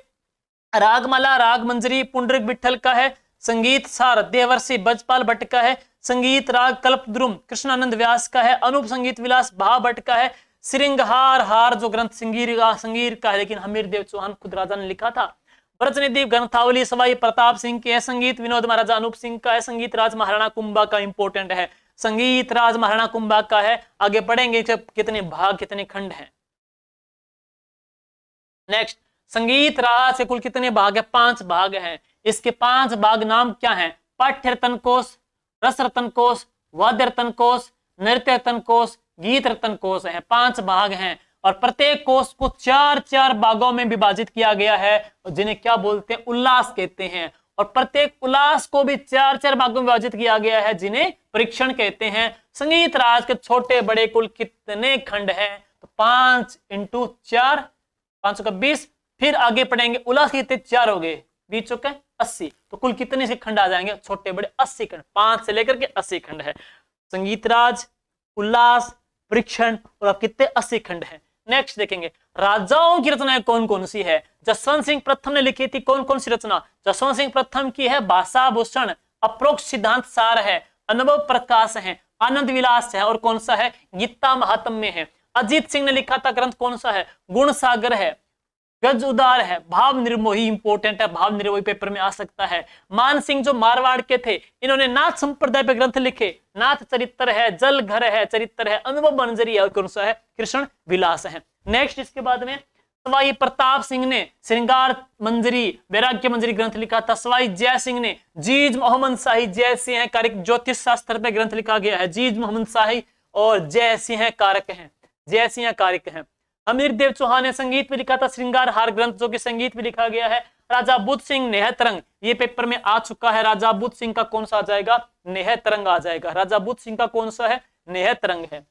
Speaker 1: रागमाला, राग मंजरी पुंडरीक विठल का है। संगीत सार देवर्षि बजपाल भट्ट का है। संगीत राग कल्पद्रुम कृष्णानंद व्यास का है। अनूप संगीत विलास भा भट्ट का है। श्रृंगार हार जो ग्रंथ संगीर का है, लेकिन हमीरदेव चौहान खुद राजा ने लिखा था। ब्रजनिधि ग्रंथावली सवाई प्रताप सिंह की है। संगीत विनोद महाराजा अनूप सिंह का है। संगीत राज महाराणा कुंभा का इंपोर्टेंट है। संगीत राज महाराणा कुंभा का है। आगे पढ़ेंगे कितने भाग कितने खंड हैं। नेक्स्ट, संगीत राज के कुल कितने भाग है? 5 भाग हैं। इसके 5 भाग नाम क्या हैं? पाठ्य रतन कोश, रस रतन कोश, वाद्य रतन कोश, नृत्य रतन कोश, गीत रतन कोश है। 5 भाग हैं। और प्रत्येक कोश को 4-4 भागों में विभाजित किया गया है, जिन्हें क्या बोलते हैं? उल्लास कहते हैं। और प्रत्येक उल्लास को भी 4-4 भागों में विभाजित किया गया है, जिन्हें परीक्षण कहते हैं। संगीत राज के छोटे बड़े कुल कितने खंड हैं? तो 5 × 4 5 का 20। फिर आगे पढ़ेंगे उल्लास कितने? 4 हो गए, 20 चौके 80। तो कुल कितने से खंड आ जाएंगे? छोटे बड़े 80 खंड। 5 से लेकर के 80 खंड है। संगीत राज, उल्लास, परीक्षण और अब कितने? 80 खंड है। नेक्स्ट देखेंगे राजाओं की रचनाएं कौन कौन सी है। जसवंत सिंह प्रथम ने लिखी थी कौन कौन सी रचना? जसवंत सिंह प्रथम की है भाषा भूषण, अप्रोक्ष सिद्धांत सार है, अनुभव प्रकाश है, आनंद विलास है, और कौन सा है? गीता महात्म्य है। अजीत सिंह ने लिखा था ग्रंथ कौन सा है? गुण सागर है, गज उदार है, भाव निर्मोही इंपोर्टेंट है, भाव निर्मोही पेपर में आ सकता है। मान सिंह जो मारवाड़ के थे, इन्होंने नाथ संप्रदाय पे ग्रंथ लिखे। नाथ चरित्र है, जल घर है, चरित्र है, अनुभव मंजरी है, और कौन सा है? कृष्ण विलास है। नेक्स्ट इसके बाद में सवाई प्रताप सिंह ने श्रृंगार मंजरी, वैराग्य मंजरी ग्रंथ लिखा था। सवाई जय सिंह ने जीज मोहम्मद शाही, जय सिंह कारक ज्योतिष शास्त्र पे ग्रंथ लिखा गया है। जीज मोहम्मद शाही और जय सिंह कारक हैं, जय सिंह कारक हैं। हमीरदेव चौहान ने संगीत में लिखा था श्रृंगार हार ग्रंथ, जो कि संगीत में लिखा गया है। राजा बुद्ध सिंह नेह तरंग, ये पेपर में आ चुका है। राजा बुद्ध सिंह का कौन सा आ जाएगा? नेह तरंग आ जाएगा। राजा बुद्ध सिंह का कौन सा है? नेह तरंग है।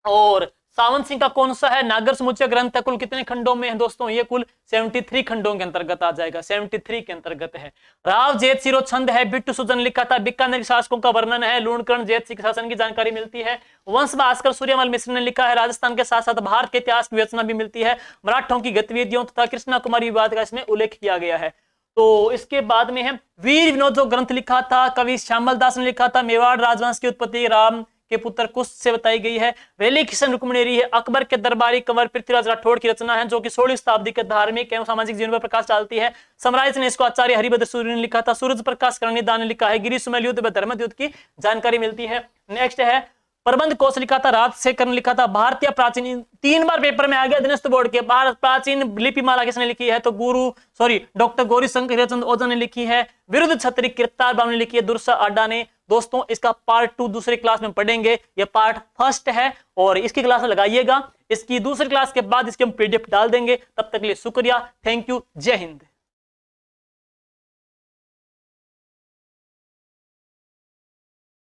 Speaker 1: और सावंत सिंह का कौन सा है? नागर समुच्चय ग्रंथ है। कुल कितने खंडों में है दोस्तों? ये कुल 73 खंडों के अंतर्गत आ जाएगा, 73 के अंतर्गत है। राव जेत सिरो छंद है, बिट्टू सुजन लिखा था। बीकानेर शासकों का वर्णन है, लूणकरण जेत सिंह शासन की जानकारी मिलती है। वंश भास्कर सूर्यमल मिश्र ने लिखा है। राजस्थान के साथ साथ भारत के इतिहास की विवेचना भी मिलती है। मराठों की गतिविधियों तथा कृष्णा कुमारी विवाद का इसमें उल्लेख किया गया है। तो इसके बाद में है वीर विनोद जो ग्रंथ लिखा था, कवि श्यामल दास ने लिखा था। मेवाड़ राजवंश की उत्पत्ति राम के पुत्र कुश से बताई गई है। वेली किशन रुक्मणेरी है। अकबर के दरबारी कंवर पृथ्वीराज राठौड़ की रचना है, जो कि 16वीं शताब्दी के धार्मिक एवं सामाजिक जीवन पर प्रकाश डालती है। समराइज ने इसको आचार्य हरिभद्र सूर्य ने लिखा था। सूरज प्रकाश करणीदान ने लिखा है। गिरी सुमेल युद्ध व धर्म युद्ध की जानकारी मिलती है। नेक्स्ट है प्रबंध कोश लिखा था, राजशेखर ने लिखा था। भारतीय प्राचीन 3 बार पेपर में आ गया दिनस्थ बोर्ड के। भारत प्राचीन लिपिमाला किसने लिखी है? तो डॉक्टर गौरी शंकर हीराचंद ओझा ने लिखी है। विरुद्ध छत्री किरतार बाबू ने लिखी है, दुर्सा आड्डा ने। दोस्तों इसका पार्ट 2 दूसरी क्लास में पढ़ेंगे, ये पार्ट फर्स्ट है और इसकी क्लास में लगाइएगा। इसकी दूसरी क्लास के बाद इसके हम पीडीएफ डाल देंगे। तब तक के लिए शुक्रिया, थैंक यू, जय हिंद।